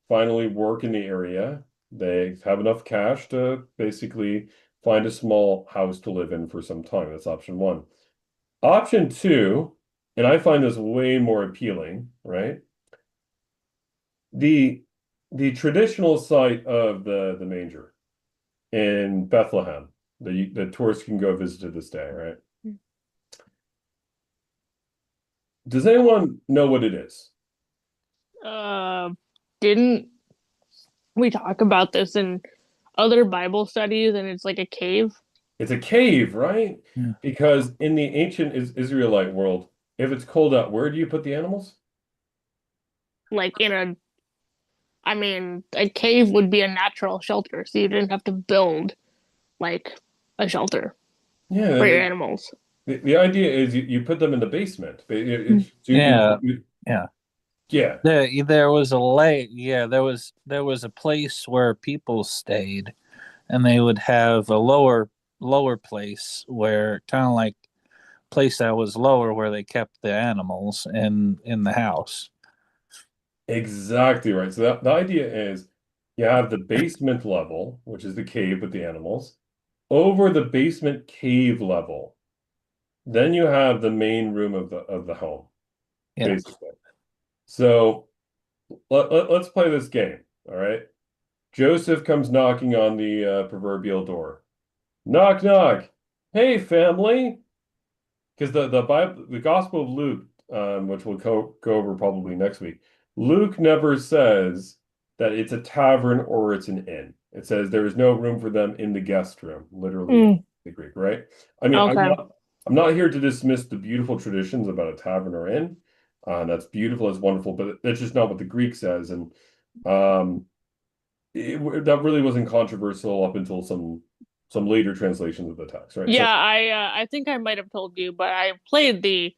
finally work in the area. They have enough cash to basically find a small house to live in for some time. That's option one. Option two, and I find this way more appealing, right? the traditional site of the manger in Bethlehem, the tourists can go visit to this day, right? Does anyone know what it is? Didn't we talk about this in other Bible studies? And it's like a cave. It's a cave, right? Yeah. Because in the ancient Israelite world, if it's cold out, where do you put the animals? Like I mean, a cave would be a natural shelter, so you didn't have to build like a shelter Yeah, for your animals. the idea is you put them in the basement. So Yeah. Yeah. yeah, There was a there was a place where people stayed, and they would have a lower place where kind of like place that was lower where they kept the animals in the house. exactly right. So the idea is you have the basement level, which is the cave with the animals. Over the basement cave level, then you have the main room of the home, Yeah. basically. So let's play this game. All right. Joseph comes knocking on the proverbial door. Knock, knock. Hey, family. Because the Bible, the Gospel of Luke, which we'll go over probably next week, Luke never says that it's a tavern or it's an inn. It says there is no room for them in the guest room, literally in the Greek, right? I mean, Okay. I'm not here to dismiss the beautiful traditions about a tavern or inn. That's beautiful, it's wonderful, but that's just not what the Greek says. And um, that really wasn't controversial up until some later translations of the text, right? Yeah, I think I might have told you, but I played the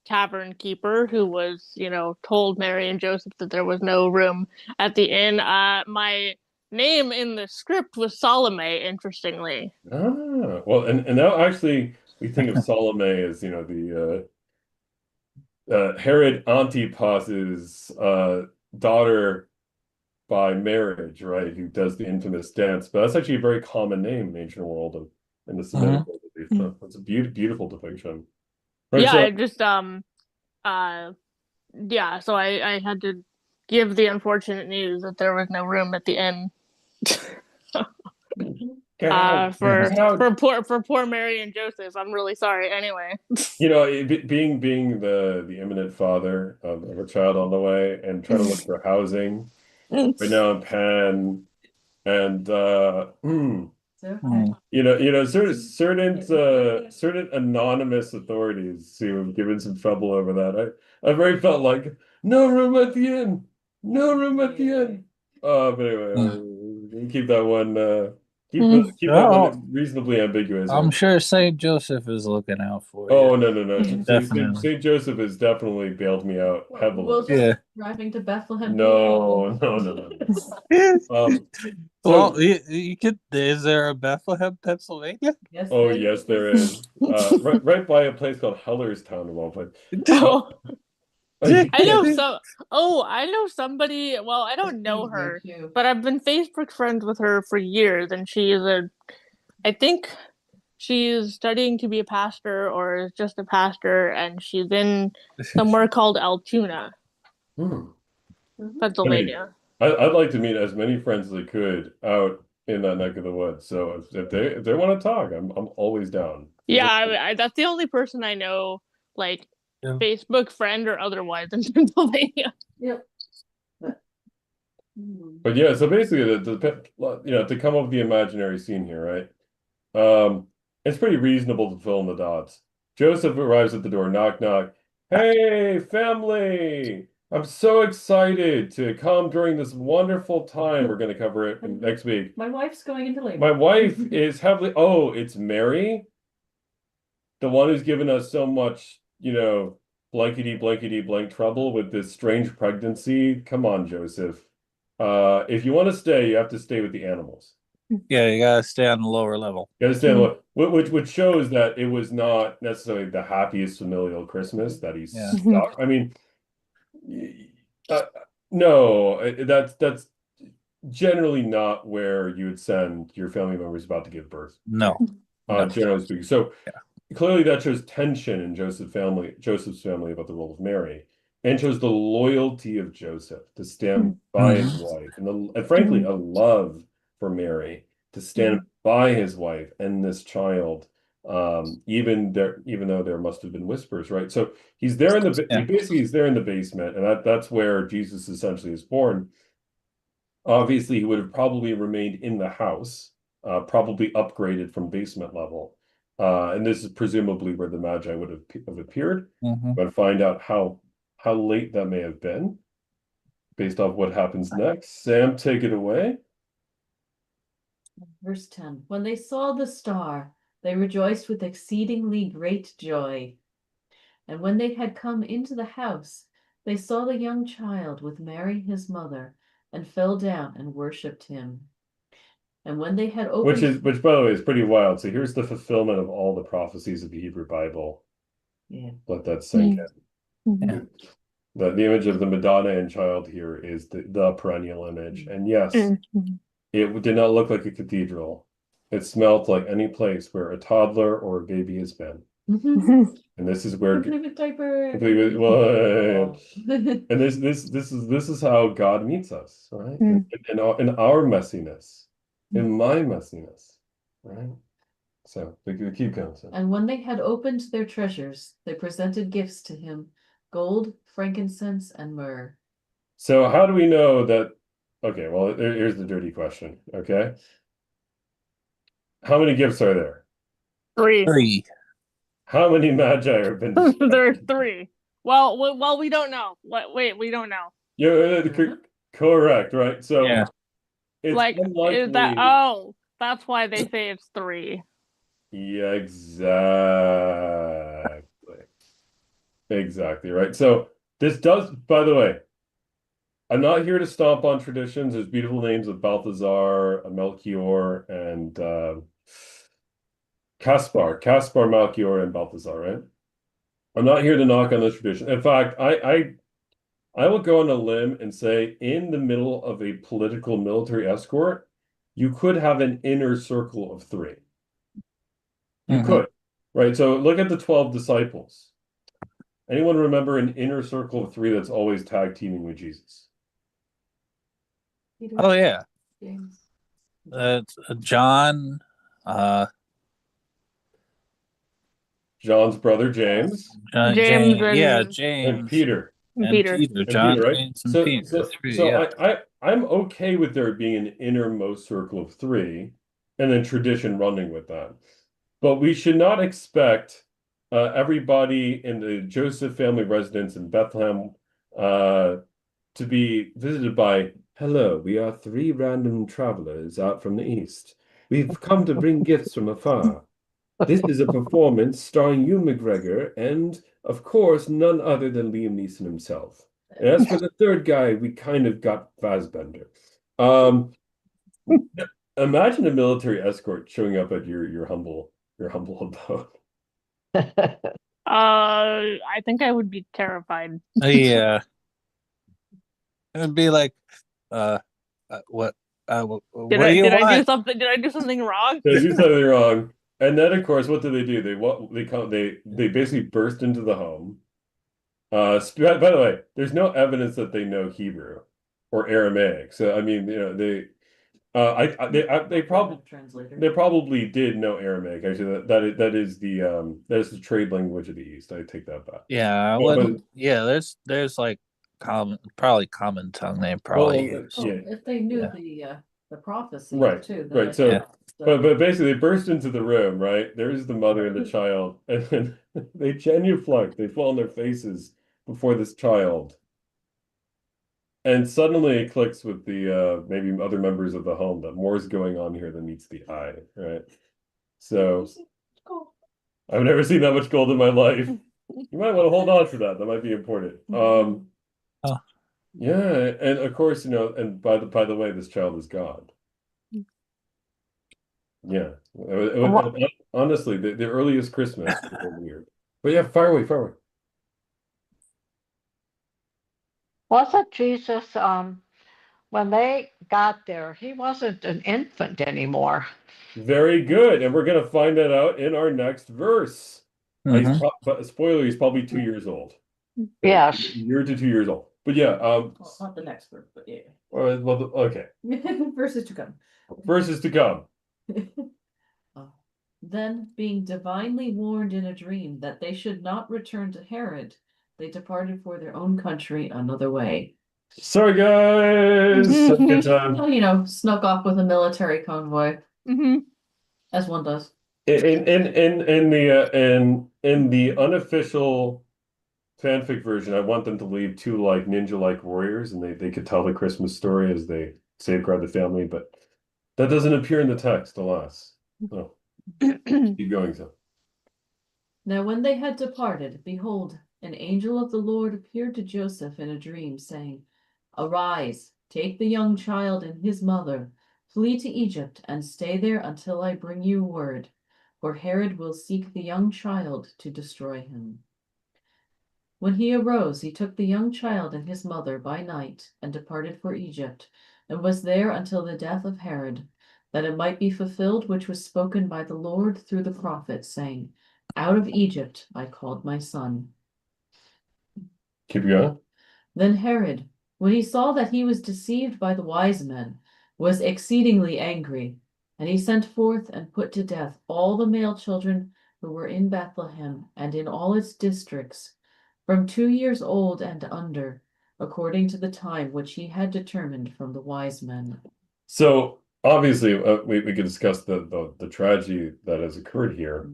tavern keeper who was, told Mary and Joseph that there was no room at the inn. My name in the script was Salome, interestingly. Well, and now actually we think of Salome as, the Herod Antipas's daughter by marriage, right? Who does the infamous dance. But that's actually a very common name in the ancient world of in the Semitic world. It's a beautiful depiction. Right, Yeah, so I just uh yeah, so I had to give the unfortunate news that there was no room at the inn. God, For how for poor Mary and Joseph. I'm really sorry. Anyway. being the imminent father of a child on the way and trying to look for housing right now in Penn and Okay. certain anonymous authorities who have given some trouble over that. I very felt like no room at the inn, no room at the inn. But anyway, we'll keep that one keep that Oh, one reasonably ambiguous. I'm sure Saint Joseph is looking out for Oh, you. no. Definitely. St. Joseph has definitely bailed me out heavily. We'll just Yeah. driving to Bethlehem. No. Well, So you could. Is there a Bethlehem, Pennsylvania? Yes, oh there yes, is. there is. Right by a place called Hellerstown of all places. Oh, I- I know so. Oh, I know somebody. Well, I don't know She's there her, too. but I've been Facebook friends with her for years, and she is I think she's studying to be a pastor or is just a pastor, and she's in somewhere called Altoona, Hmm. I mean, Pennsylvania. I'd like to meet as many friends as I could out in that neck of the woods. So if they want to talk, I'm always down. Yeah, that's the only person I know, like Yeah. Facebook friend or otherwise in Pennsylvania. Yep. But yeah, so basically, to come up with the imaginary scene here, right? It's pretty reasonable to fill in the dots. Joseph arrives at the door, knock, knock. Hey, family! I'm so excited to come during this wonderful time. We're going to cover it next week. My wife's going into labor. My wife is heavily. Oh, it's Mary, the one who's given us so much, blankety blank trouble with this strange pregnancy. Come on, Joseph. If you want to stay, you have to stay with the animals. Yeah, you gotta stay on the lower level. You understand which shows that it was not necessarily the happiest familial Christmas that he's Yeah. stuck. I mean, uh, no, that's generally not where you would send your family members about to give birth. No. Generally speaking. So clearly that shows tension in Joseph's family about the role of Mary. and shows the loyalty of Joseph to stand by his wife, and frankly, a love for Mary to stand by his wife and this child, even though there must have been whispers, right? So he's there Yeah. he's there in the basement, and that's where Jesus essentially is born. Obviously, he would have probably remained in the house, probably upgraded from basement level. And this is presumably where the Magi would have appeared. Mhm. But find out how late that may have been based off what happens next. Sam, take it away. Verse 10. When they saw the star, they rejoiced with exceedingly great joy. And when they had come into the house, they saw the young child with Mary his mother, and fell down and worshipped him. And when they had opened, Which by the way is pretty wild. So here's the fulfillment of all the prophecies of the Hebrew Bible. yeah, Let that sink in. Yeah. The image of the Madonna and child here is the perennial image. And yes, it did not look like a cathedral. It smelled like any place where a toddler or a baby has been. And this is where complete diaper. well, and this is how God meets us, right? In our messiness, in my messiness, right? So we keep going. So. And when they had opened their treasures, they presented gifts to him, gold, frankincense, and myrrh. So how do we know that? Okay, well, here's the dirty question. Okay, how many gifts are there? 3. 3. How many magi have been described? There's 3. Well, we don't know. Wait, we don't know. Yeah, correct, right? So Yeah. it's Like, unlikely. is that? Oh, that's why they say it's 3. Yeah, exactly, right. So this does, by the way, I'm not here to stomp on traditions. There's beautiful names of Balthazar, Melchior, and Caspar, Melchior, and Balthazar, right? I'm not here to knock on this tradition. In fact, I will go on a limb and say in the middle of a political military escort, you could have an inner circle of 3. You could, right? So look at the 12 disciples. Anyone remember an inner circle of 3 that's always tag teaming with Jesus? Peter, Oh yeah. James. John, John's brother James James yeah, and and James Peter. Peter. John, Peter, right? James, and So, Peter. so, 3. so Yeah. I'm okay with there being an innermost circle of 3, and then tradition running with that. But we should not expect everybody in the Joseph family residence in Bethlehem to be visited by, hello, we are 3 random travelers out from the east. We've come to bring gifts from afar. This is a performance starring Ewan McGregor and, of course, none other than Liam Neeson himself. And as for the third guy, we kind of got Fassbender. Imagine a military escort showing up at your humble abode. I think I would be terrified. Yeah. It would be like, what? What do you Did I do want? something? Did I do something wrong? They do something wrong, and then of course, what do? They basically burst into the home. By the way, there's no evidence that they know Hebrew or Aramaic. So I mean, they probably did know Aramaic. Actually, that is the trade language of the East. I take that back. Yeah, there's like probably common tongue they probably use. Yeah. If they knew Yeah. the prophecy Right, too, then right. So, Yeah. but basically, they burst into the room. Right, there's the mother and the child, and then they genuflect. They fall on their faces before this child. And suddenly it clicks with the maybe other members of the home that more is going on here than meets the eye, right? So I've never seen that much gold in my life. You might want to hold on to that. That might be important. Oh. Yeah, and of course, and by the way, this child is God. Yeah. Honestly, the earliest Christmas is weird. But yeah, fire away, fire away. Wasn't Jesus, when they got there, he wasn't an infant anymore. Very good. And we're going to find that out in our next verse. Mhm. Spoiler, he's probably 2 years old. Yes. A year to 2 years old. But yeah, Well, not the next group, but yeah. okay. Verses to come. Verses to come. Then, being divinely warned in a dream that they should not return to Herod, they departed for their own country another way. Sorry, guys. Good time. Well, snuck off with a military convoy, as one does. In the unofficial fanfic version, I want them to leave two like ninja-like warriors, and they could tell the Christmas story as they safeguard the family, but that doesn't appear in the text, alas. So keep going, so. Now, when they had departed, behold, an angel of the Lord appeared to Joseph in a dream, saying, Arise, take the young child and his mother, flee to Egypt, and stay there until I bring you word, for Herod will seek the young child to destroy him. When he arose, he took the young child and his mother by night, and departed for Egypt, and was there until the death of Herod, that it might be fulfilled which was spoken by the Lord through the prophet, saying, Out of Egypt I called my son. Keep going. Then Herod, when he saw that he was deceived by the wise men, was exceedingly angry, and he sent forth and put to death all the male children who were in Bethlehem and in all its districts, from 2 years old and under, according to the time which he had determined from the wise men. So obviously, we could discuss the tragedy that has occurred here,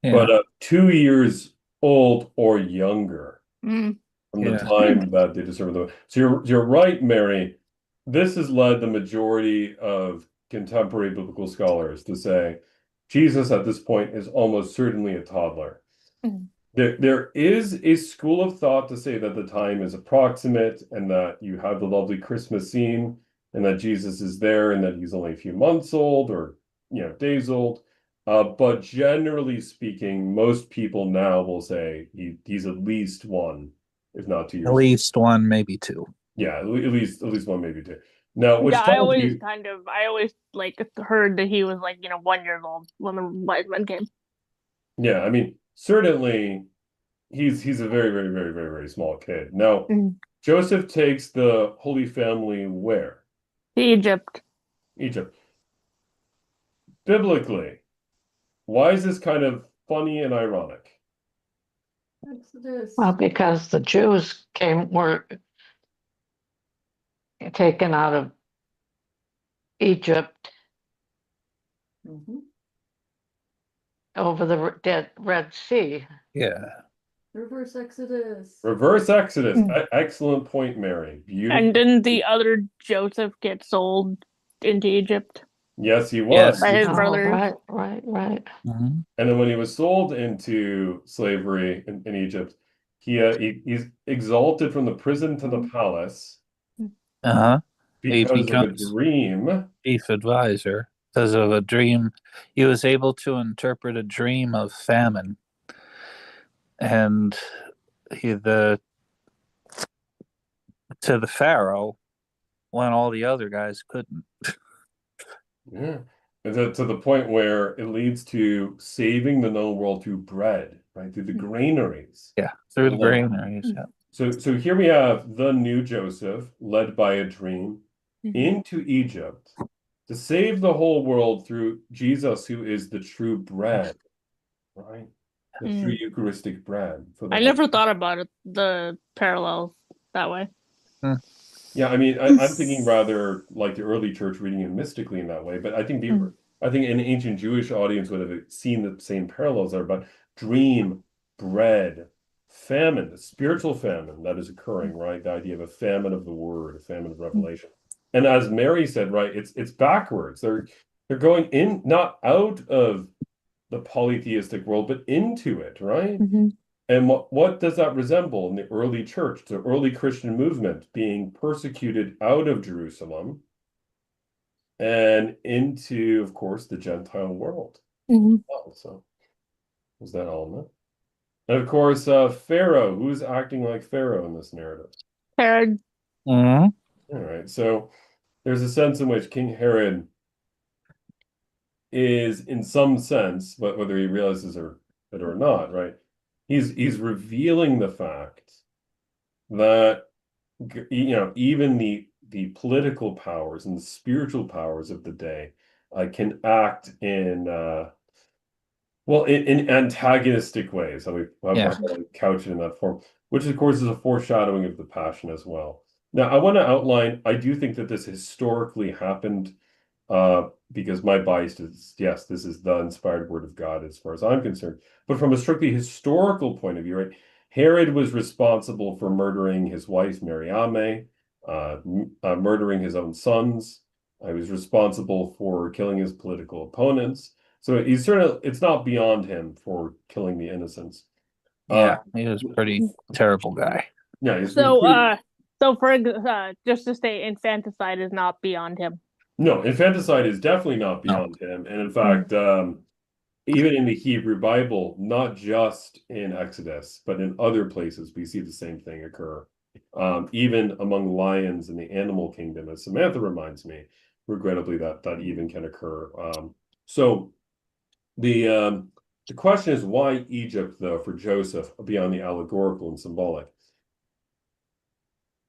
Yeah. but 2 years old or younger from the Yeah. time that they determined the. So you're right, Mary. This has led the majority of contemporary biblical scholars to say Jesus at this point is almost certainly a toddler. There is a school of thought to say that the time is approximate and that you have the lovely Christmas scene and that Jesus is there and that he's only a few months old or days old. But generally speaking, most people now will say he's at least 1, if not 2 years At old. least 1, maybe 2. Yeah, at least 1, maybe 2. Now, which Yeah, tells you, I always like heard that he was like 1 year old when the wise men came. yeah, I mean, certainly he's a very, very, very, very, very small kid. Now, Joseph takes the Holy Family where? Egypt. Egypt. Biblically, why is this kind of funny and ironic? Exodus. Well, because the Jews were taken out of Egypt over the Red Sea. Yeah. Reverse Exodus. Reverse Exodus. Excellent point, Mary. Beautiful. And didn't the other Joseph get sold into Egypt Yes, he was. Yes. by his Oh, brothers? right. Mhm. And then when he was sold into slavery in Egypt, he's exalted from the prison to the palace He because of a becomes dream. chief advisor because of a dream. He was able to interpret a dream of famine, and to the Pharaoh when all the other guys couldn't. Yeah. And to the point where it leads to saving the known world through bread, right? Through the granaries. Yeah, through the granaries. Yeah. So here we have the new Joseph led by a dream into Egypt to save the whole world through Jesus, who is the true bread, right? The true Eucharistic bread. I never thought about the parallels that way. Yeah, I mean, I'm thinking rather like the early church reading it mystically in that way, but I think an ancient Jewish audience would have seen the same parallels there about dream, bread, famine, the spiritual famine that is occurring, right? The idea of a famine of the word, a famine of revelation. And as Mary said, right, it's backwards. They're going in, not out of the polytheistic world, but into it, right? And what does that resemble in the early church, the early Christian movement being persecuted out of Jerusalem and into, of course, the Gentile world? So was that all in that? And of course, Pharaoh, who's acting like Pharaoh in this narrative? Herod. All right, so there's a sense in which King Herod is, in some sense, but whether he realizes it or not, right? He's revealing the fact that even the political powers and the spiritual powers of the day can act in in antagonistic ways. So I've Yeah. couch it in that form, which of course is a foreshadowing of the Passion as well. Now, I want to outline, I do think that this historically happened, because my bias is, yes, this is the inspired word of God as far as I'm concerned. But from a strictly historical point of view, right, Herod was responsible for murdering his wife, Mariame, murdering his own sons. He was responsible for killing his political opponents. So it's not beyond him for killing the innocents. Yeah, he was a pretty terrible guy. Yeah, he's So, pretty, so for just to say, infanticide is not beyond him. no, infanticide is definitely not No. beyond him. And in fact, even in the Hebrew Bible, not just in Exodus, but in other places, we see the same thing occur. Even among lions in the animal kingdom, as Samantha reminds me, regrettably, that even can occur. So the question is, why Egypt, though, for Joseph, beyond the allegorical and symbolic?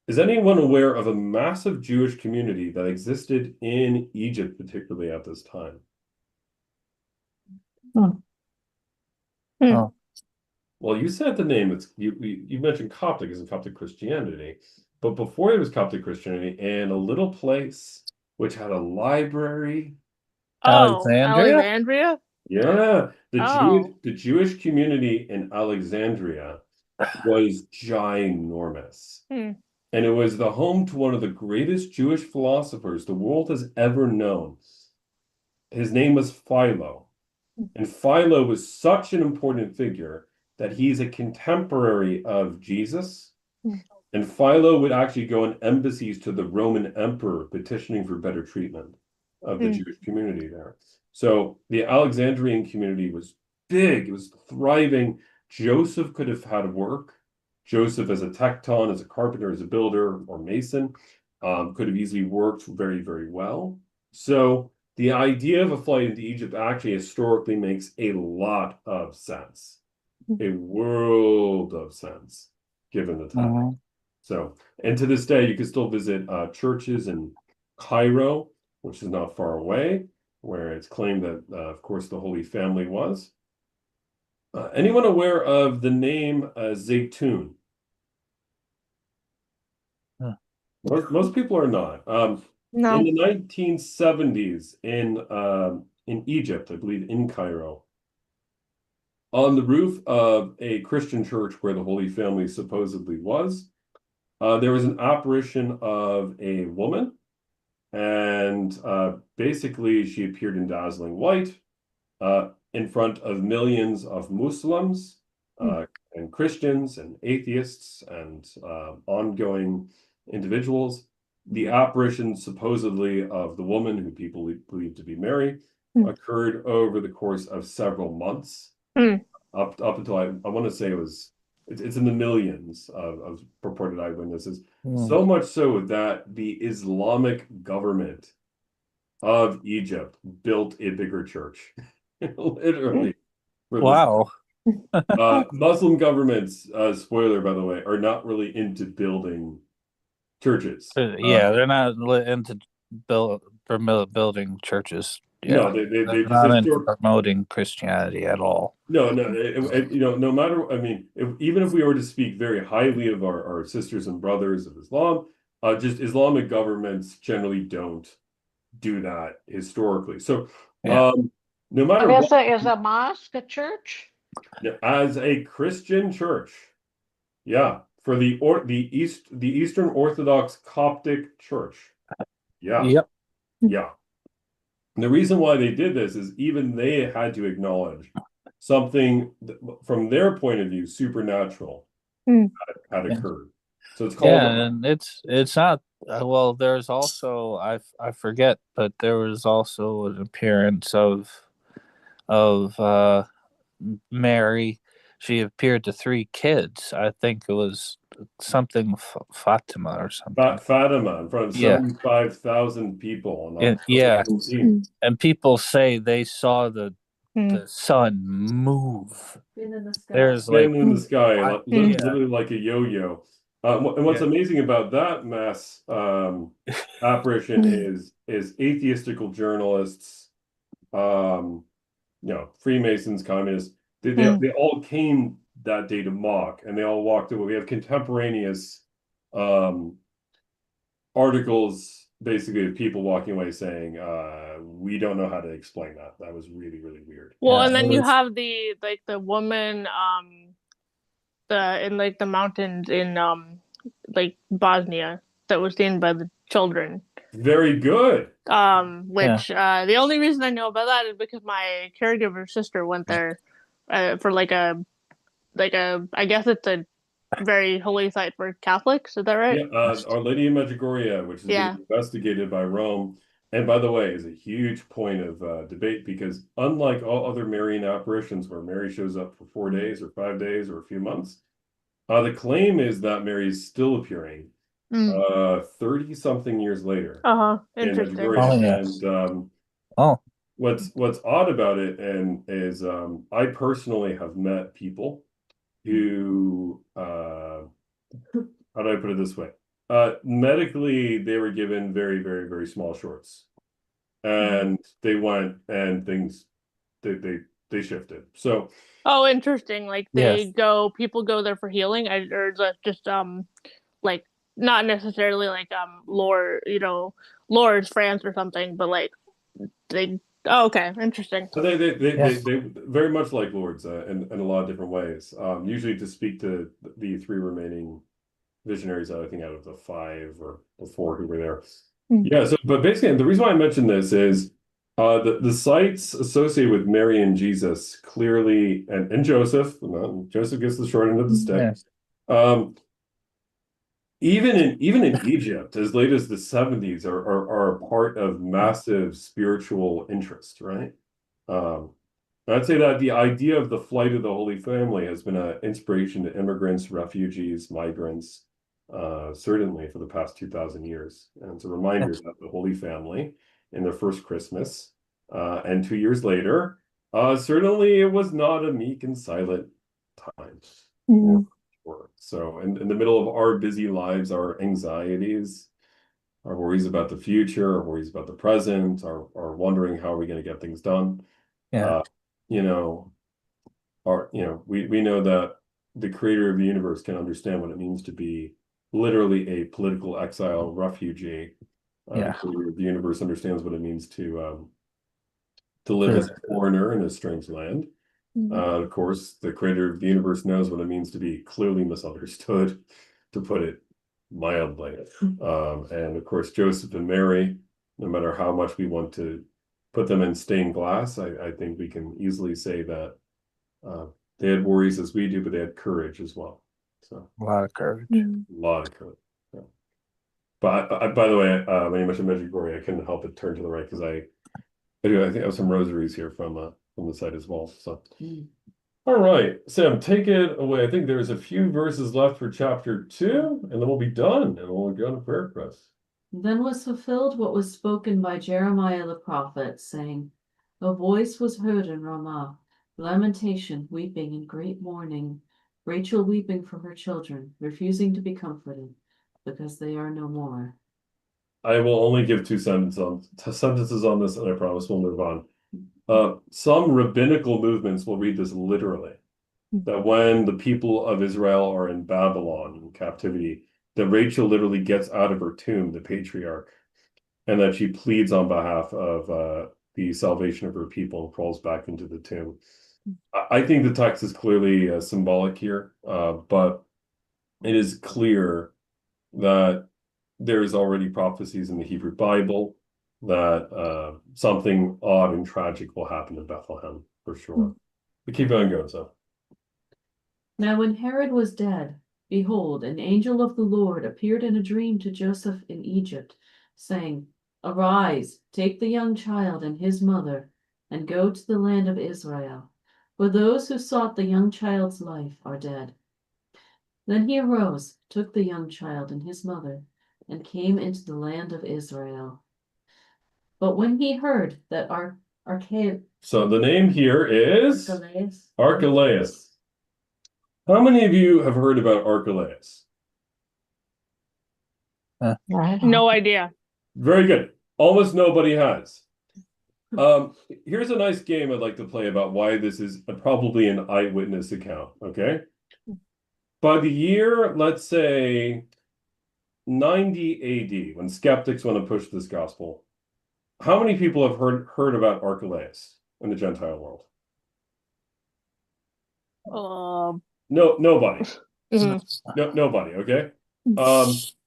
Is anyone aware of a massive Jewish community that existed in Egypt, particularly at this time? Oh, Well, you said the name. You mentioned Coptic as in Coptic Christianity, but before there was Coptic Christianity, and a little place which had a library. Oh, Alexandria? Alexandria? Yeah, Oh. the Jewish community in Alexandria was ginormous. Hmm. And it was the home to one of the greatest Jewish philosophers the world has ever known. His name was Philo. And Philo was such an important figure that he's a contemporary of Jesus. And Philo would actually go on embassies to the Roman emperor petitioning for better treatment of the Jewish community there. So the Alexandrian community was big, it was thriving. Joseph could have had work. Joseph, as a tecton, as a carpenter, as a builder or mason, could have easily worked very, very well. So the idea of a flight into Egypt actually historically makes a lot of sense, a world of sense, given the time. Mhm. So, and to this day, you can still visit churches in Cairo, which is not far away, where it's claimed that, of course, the Holy Family was. Anyone aware of the name Zaytun? Huh. Most people are not. In No. the 1970s, in Egypt, I believe in Cairo, on the roof of a Christian church where the Holy Family supposedly was, there was an apparition of a woman, and basically she appeared in dazzling white in front of millions of Muslims and Christians and atheists and ongoing individuals. The apparition, supposedly, of the woman who people believe to be Mary occurred over the course of several months, up until I want to say it's in the millions of purported eyewitnesses. So much so that the Islamic government of Egypt built a bigger church. Literally. For this. Wow. Muslim governments, spoiler by the way, are not really into building churches. Yeah, they're not into building churches. Yeah, No, they they're just not into promoting Christianity at all. no, no matter, I mean, even if we were to speak very highly of our sisters and brothers of Islam, just Islamic governments generally don't do that historically. So, Yeah. no matter And what, is a mosque a church? as a Christian church, yeah, for the Eastern Orthodox Coptic Church, yeah, Yep. yeah. And the reason why they did this is even they had to acknowledge something from their point of view supernatural had Yeah. occurred. So it's called Yeah, and it's not well. There's also I forget, but there was also an appearance of Mary. She appeared to three kids. I think it was something Fatima or something. Fatima in front of Yeah, 75,000 people on and, October yeah, 17th. and people say they saw the Hmm. sun move. Been in the sky. There's like Spin in the sky, what? literally Yeah, like a yo-yo. And what's Yeah. amazing about that mass apparition is atheistical journalists, Freemasons, communists. They all came that day to mock, and they all walked away. We have contemporaneous um, articles, basically, of people walking away saying, "We don't know how to explain that. That was really, really weird." Well, Yeah, and then it you was- have the woman in like the mountains in like Bosnia that was seen by the children. Very good. Which the only reason I know about that is because my caregiver's sister went there for like a I guess it's a very holy site for Catholics, is that right? Yeah, Our Lady of Medjugorje, which is being Yeah. investigated by Rome, and by the way, is a huge point of debate because unlike all other Marian apparitions where Mary shows up for 4 days or 5 days or a few months, the claim is that Mary is still appearing 30 something years later Uh-huh. in Interesting. Oh, Medjugorje. yes. And Oh, what's odd about it and is I personally have met people who how do I put it this way? Medically, they were given very, very, very small shorts, and they went and things they shifted. So Oh, interesting. Like yes. people go there for healing, or is that just like not necessarily like Lourdes, France or something, but like they. Oh, okay, interesting. Yes. they very much like Lourdes in a lot of different ways. Usually to speak to the three remaining visionaries, I think out of the five or four who were there. Yeah. So, but basically, the reason why I mentioned this is the sites associated with Mary and Jesus clearly, and Joseph. Joseph gets the short end of the stick. Yes. Even in Egypt, as late as the 70s, are a part of massive spiritual interest, right? I'd say that the idea of the flight of the Holy Family has been an inspiration to immigrants, refugees, migrants, certainly for the past 2,000 years. And it's a reminder Yes. that the Holy Family in their first Christmas and 2 years later, certainly it was not a meek and silent time. So in the middle of our busy lives, our anxieties, our worries about the future, our worries about the present, our wondering how are we going to get things done. Yeah. You know, we know that the creator of the universe can understand what it means to be literally a political exile refugee. The Yeah. creator of the universe understands what it means to live as a foreigner in a strange land. Of course, the creator of the universe knows what it means to be clearly misunderstood, to put it mildly. And of course, Joseph and Mary, no matter how much we want to put them in stained glass, I think we can easily say that they had worries as we do, but they had courage as well. So A lot of courage. a lot of courage. Yeah. But by the way, when you mentioned Medjugorje, I couldn't help but turn to the right because I think I have some rosaries here from the site as well. So. All right, Sam, take it away. I think there's a few verses left for chapter 2, and then we'll be done, and we'll go to prayer press. Then was fulfilled what was spoken by Jeremiah the prophet, saying, A voice was heard in Ramah, lamentation, weeping, and great mourning, Rachel weeping for her children, refusing to be comforted, because they are no more. I will only give two sentences on this, and I promise we'll move on. Some rabbinical movements will read this literally, that when the people of Israel are in Babylon in captivity, that Rachel literally gets out of her tomb, the patriarch, and that she pleads on behalf of the salvation of her people and crawls back into the tomb. I think the text is clearly symbolic here, but it is clear that there's already prophecies in the Hebrew Bible that something odd and tragic will happen in Bethlehem for sure. But keep on going, so. Now when Herod was dead, behold, an angel of the Lord appeared in a dream to Joseph in Egypt, saying, Arise, take the young child and his mother, and go to the land of Israel, for those who sought the young child's life are dead. Then he arose, took the young child and his mother, and came into the land of Israel. But when he heard that So the name here is Archelaus. How many of you have heard about Archelaus? No idea. Very good. Almost nobody has. Here's a nice game I'd like to play about why this is probably an eyewitness account, okay? By the year, let's say 90 AD, when skeptics want to push this gospel, how many people have heard about Archelaus in the Gentile world? No, nobody. No, nobody, okay?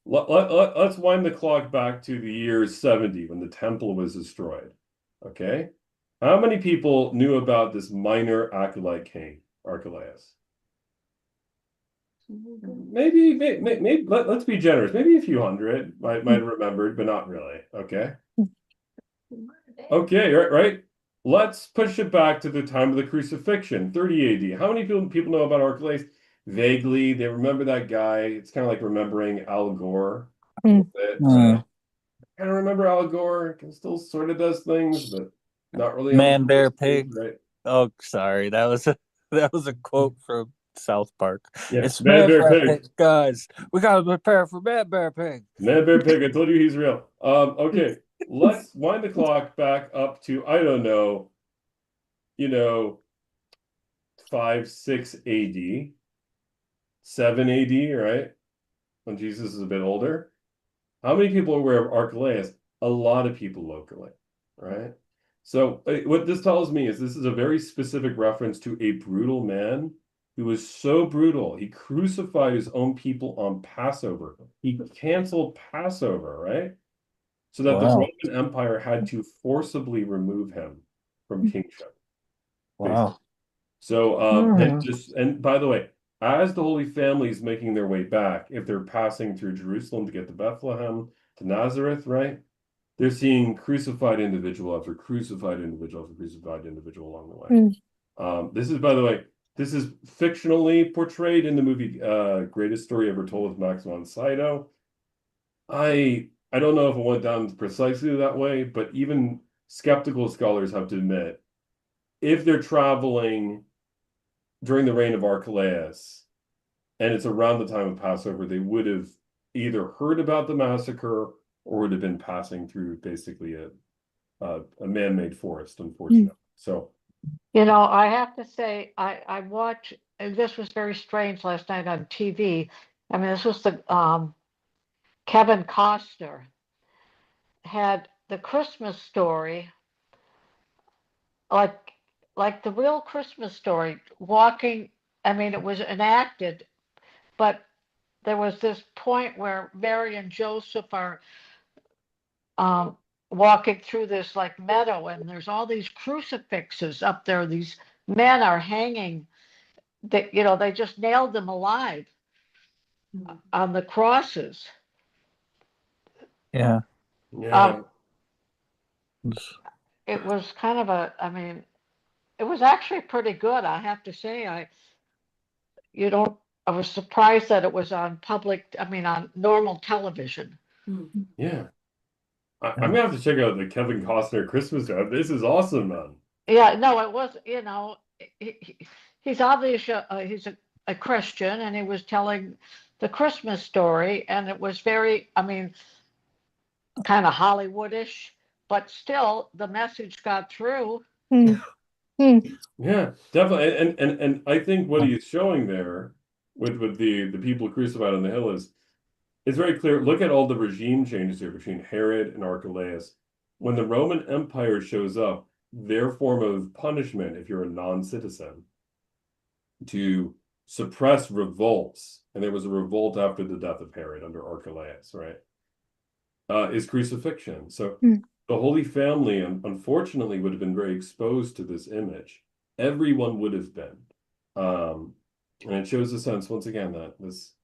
Let's wind the clock back to the year 70 when the temple was destroyed, okay? How many people knew about this minor acolyte king, Archelaus? Maybe let's be generous. Maybe a few hundred might have remembered, but not really. Okay. Okay, right. Let's push it back to the time of the crucifixion, 30 AD. How many people know about Archelaus? Vaguely, they remember that guy. It's kind of like remembering Al Gore a little bit, right? Kind of remember Al Gore. Still sort of does things, but not really on the Man, bear, first page, pig. right? Oh, sorry. That was a quote from South Park. Yeah, It's Man, man, bear, bear, pig. pig, guys. We gotta prepare for man, bear, pig. Man, bear, pig. I told you he's real. Okay. Let's wind the clock back up to, I don't know, 5, 6 AD, 7 AD, right? When Jesus is a bit older. How many people are aware of Archelaus? A lot of people locally, right? So what this tells me is this is a very specific reference to a brutal man who was so brutal. He crucified his own people on Passover. He canceled Passover, right? So that the Roman Empire had to forcibly remove him from kingship. Wow. So, and by the way, as the Holy Family is making their way back, if they're passing through Jerusalem to get to Bethlehem, to Nazareth, right? They're seeing crucified individual after crucified individual after crucified individual along the way. This is, by the way, this is fictionally portrayed in the movie Greatest Story Ever Told with Max von Sydow. I don't know if it went down precisely that way, but even skeptical scholars have to admit, if they're traveling during the reign of Archelaus, and it's around the time of Passover, they would have either heard about the massacre or would have been passing through basically a man-made forest, unfortunately. So, I have to say, I watched, and this was very strange last night on TV. I mean, this was the Kevin Costner had the Christmas Story, like the real Christmas Story, walking. I mean, it was enacted, but there was this point where Mary and Joseph are walking through this like meadow, and there's all these crucifixes up there. These men are hanging. They just nailed them alive on the crosses. Yeah. It was kind of I mean, it was actually pretty good, I have to say. I was surprised that it was on on normal television. yeah. I'm gonna have to check out the Kevin Costner Christmas job. This is awesome, man. Yeah, no, it was, he's obviously he's a Christian, and he was telling the Christmas story, and it was very, kind of Hollywoodish, but still the message got through. Yeah, definitely. And I think what he is showing there with the people crucified on the hill is it's very clear. Look at all the regime changes here between Herod and Archelaus. When the Roman Empire shows up, their form of punishment, if you're a non-citizen, to suppress revolts, and there was a revolt after the death of Herod under Archelaus, right? Is crucifixion. So the Holy Family, unfortunately, would have been very exposed to this image. Everyone would have been. And it shows a sense, once again, that this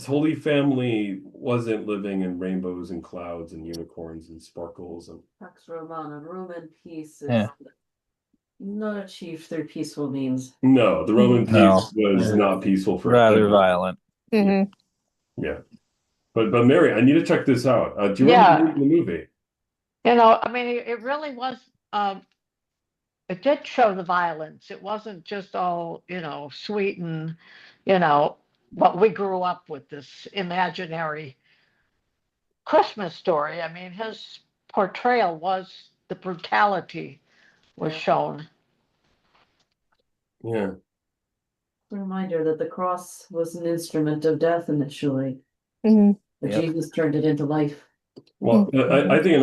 Holy Family wasn't living in rainbows and clouds and unicorns and sparkles and Pax Romana, Roman peace is not achieved through peaceful means. No, the Roman peace was not peaceful for rather violent. Yeah. But Mary, I need to check this out. Do you remember the movie? It really was. It did show the violence. It wasn't just all sweet and what we grew up with, this imaginary Christmas story. I mean, his portrayal was the brutality was Yeah. shown. Yeah. Reminder that the cross was an instrument of death initially, Mhm. but Yep. Jesus turned it into life. Well, I think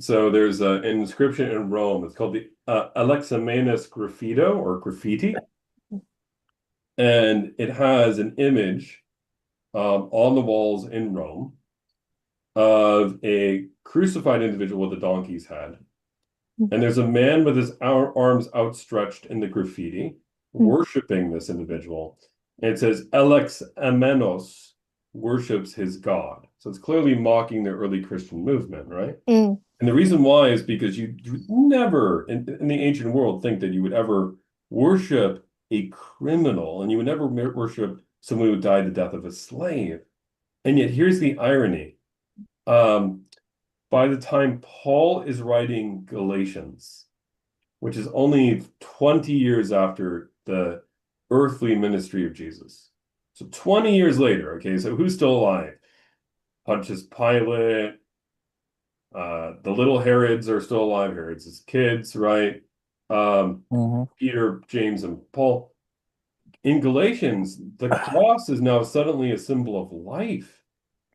so there's an inscription in Rome. It's called the Alexamenus Graffito or graffiti. And it has an image on the walls in Rome of a crucified individual with a donkey's head. And there's a man with his arms outstretched in the graffiti, worshiping this individual. And it says, Alex Amenos worships his God. So it's clearly mocking the early Christian movement, right? Mm. And the reason why is because you never, in the ancient world, think that you would ever worship a criminal, and you would never worship someone who died the death of a slave. And yet, here's the irony. By the time Paul is writing Galatians, which is only 20 years after the earthly ministry of Jesus. So 20 years later, okay, so who's still alive? Pontius Pilate, the little Herods are still alive. Herod's his kids, right? Mhm. Peter, James, and Paul. In Galatians, the cross is now suddenly a symbol of life.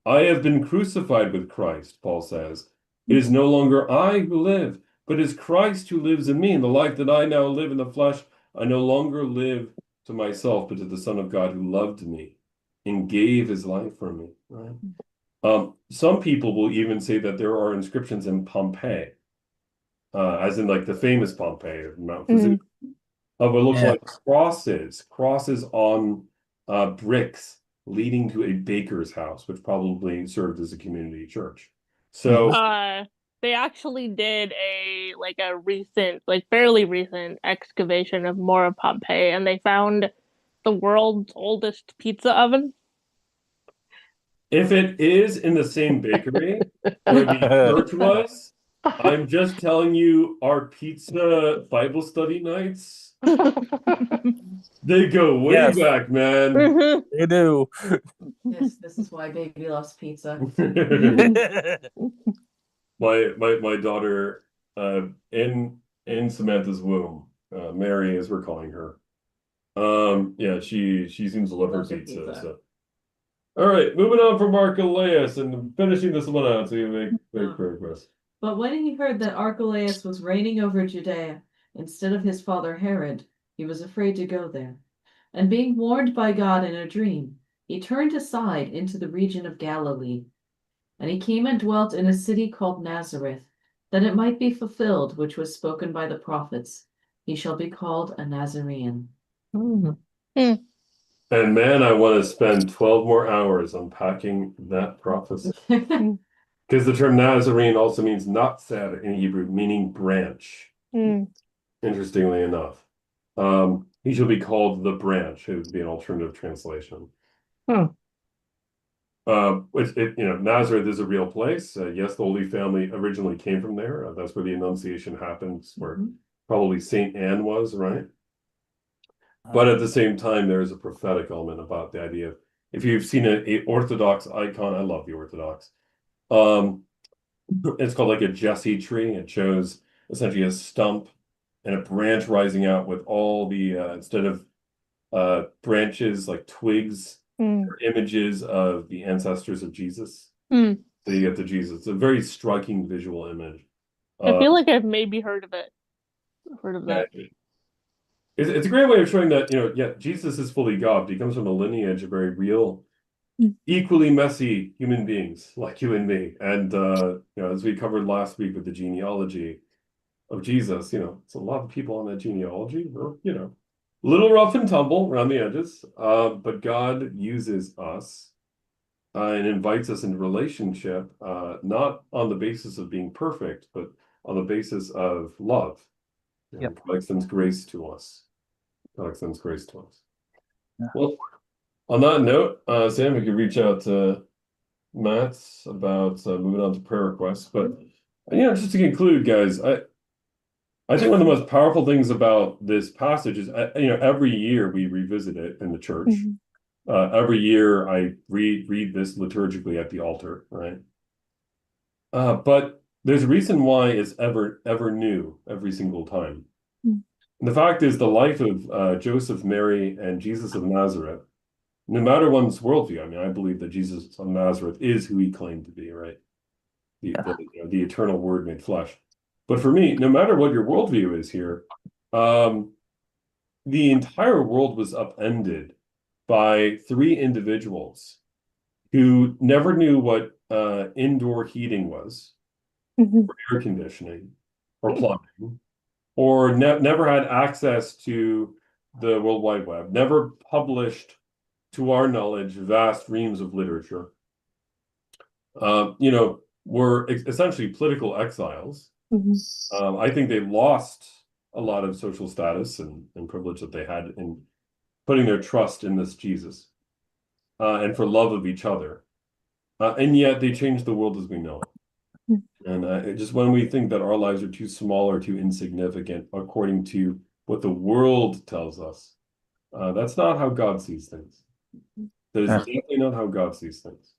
I have been crucified with Christ, Paul says. It is no longer I who live, but it is Christ who lives in me. And the life that I now live in the flesh, I no longer live to myself, but to the Son of God who loved me and gave his life for me. Right? Some people will even say that there are inscriptions in Pompeii, as in like the famous Pompeii of Mount Vesuvius, of what looks Yeah. like crosses on bricks leading to a baker's house, which probably served as a community church. So They actually did a recent, fairly recent excavation of more of Pompeii, and they found the world's oldest pizza oven. if it is in the same bakery where the church was, I'm just telling you, our pizza Bible study nights, they go way Yes. back, man. Mhm. They do. Yes, this is why baby loves pizza. My daughter in Samantha's womb, Mary as we're calling her. Yeah, she seems to love her Loves her pizza. pizza. So all right, moving on from Archelaus and finishing this one out so you make progress. But when he heard that Archelaus was reigning over Judea instead of his father Herod, he was afraid to go there. And being warned by God in a dream, he turned aside into the region of Galilee. And he came and dwelt in a city called Nazareth, that it might be fulfilled which was spoken by the prophets. He shall be called a Nazarene. And man, I want to spend 12 more hours unpacking that prophecy. Because the term Nazarene also means natsar in Hebrew, meaning branch. Interestingly enough. He shall be called the branch. It would be an alternative translation. Nazareth is a real place. Yes, the Holy Family originally came from there. That's where the Annunciation happens, where probably Saint Anne was, right? But at the same time, there is a prophetic element about the idea of, if you've seen a Orthodox icon, I love the Orthodox. It's called like a Jesse tree. It shows essentially a stump and a branch rising out with all the instead of branches like twigs or images of the ancestors of Jesus. So you get to Jesus. It's a very striking visual image. I feel like I've maybe heard of it. Heard of that. It's a great way of showing that, Jesus is fully God, but he comes from a lineage of very real, equally messy human beings like you and me. And as we covered last week with the genealogy of Jesus, it's a lot of people on that genealogy. A little rough and tumble around the edges, but God uses us and invites us into relationship, not on the basis of being perfect, but on the basis of love. Yep. God extends grace to us. God extends grace to us. Yeah. Well, on that note, Sam, we could reach out to Matt about moving on to prayer requests. But just to conclude, guys, I think one of the most powerful things about this passage is, every year we revisit it in the church. Every year I read this liturgically at the altar, right? But there's a reason why it's ever new every single time. Mm. And the fact is, the life of Joseph, Mary, and Jesus of Nazareth, no matter one's worldview, I mean, I believe that Jesus of Nazareth is who he claimed to be, right? The eternal word made flesh. But for me, no matter what your worldview is here, the entire world was upended by three individuals who never knew what indoor heating was, Mhm. or air conditioning, or plumbing, or never had access to the World Wide Web, never published, to our knowledge, vast reams of literature. Were essentially political exiles. Mhm. I think they lost a lot of social status and privilege that they had in putting their trust in this Jesus and for love of each other. And yet they changed the world as we know it. And just when we think that our lives are too small or too insignificant, according to what the world tells us, that's not how God sees things. That is Yeah. definitely not how God sees things.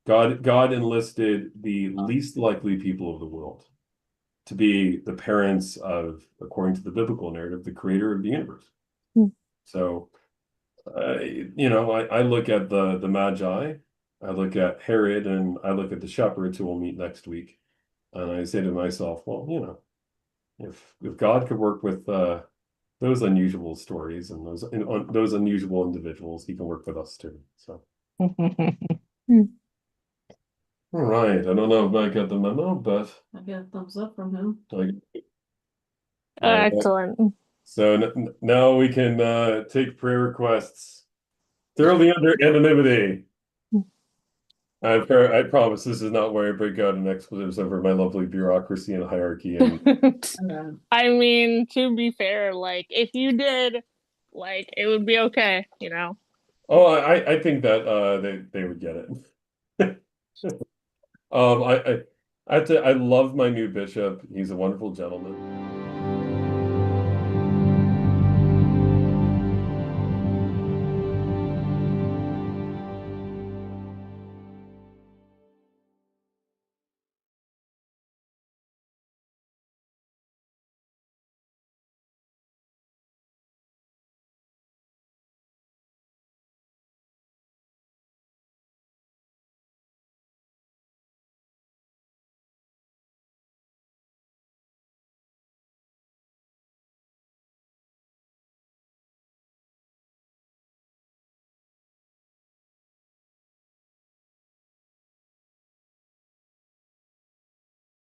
God enlisted the least likely people of the world to be the parents of, according to the biblical narrative, the creator of the universe. Hmm. So, I look at the Magi, I look at Herod, and I look at the shepherds who will meet next week, and I say to myself, well, if God could work with those unusual stories and those unusual individuals, he can work with us too. So, all right. I don't know if I got the memo, but I got a thumbs up from him. All right. Excellent. So now we can take prayer requests thoroughly under anonymity. I promise this is not where I break out in expletives over my lovely bureaucracy and hierarchy. And I mean, to be fair, like if you did, like it would be okay, you know. oh, I think that they would get it. I love my new bishop. He's a wonderful gentleman.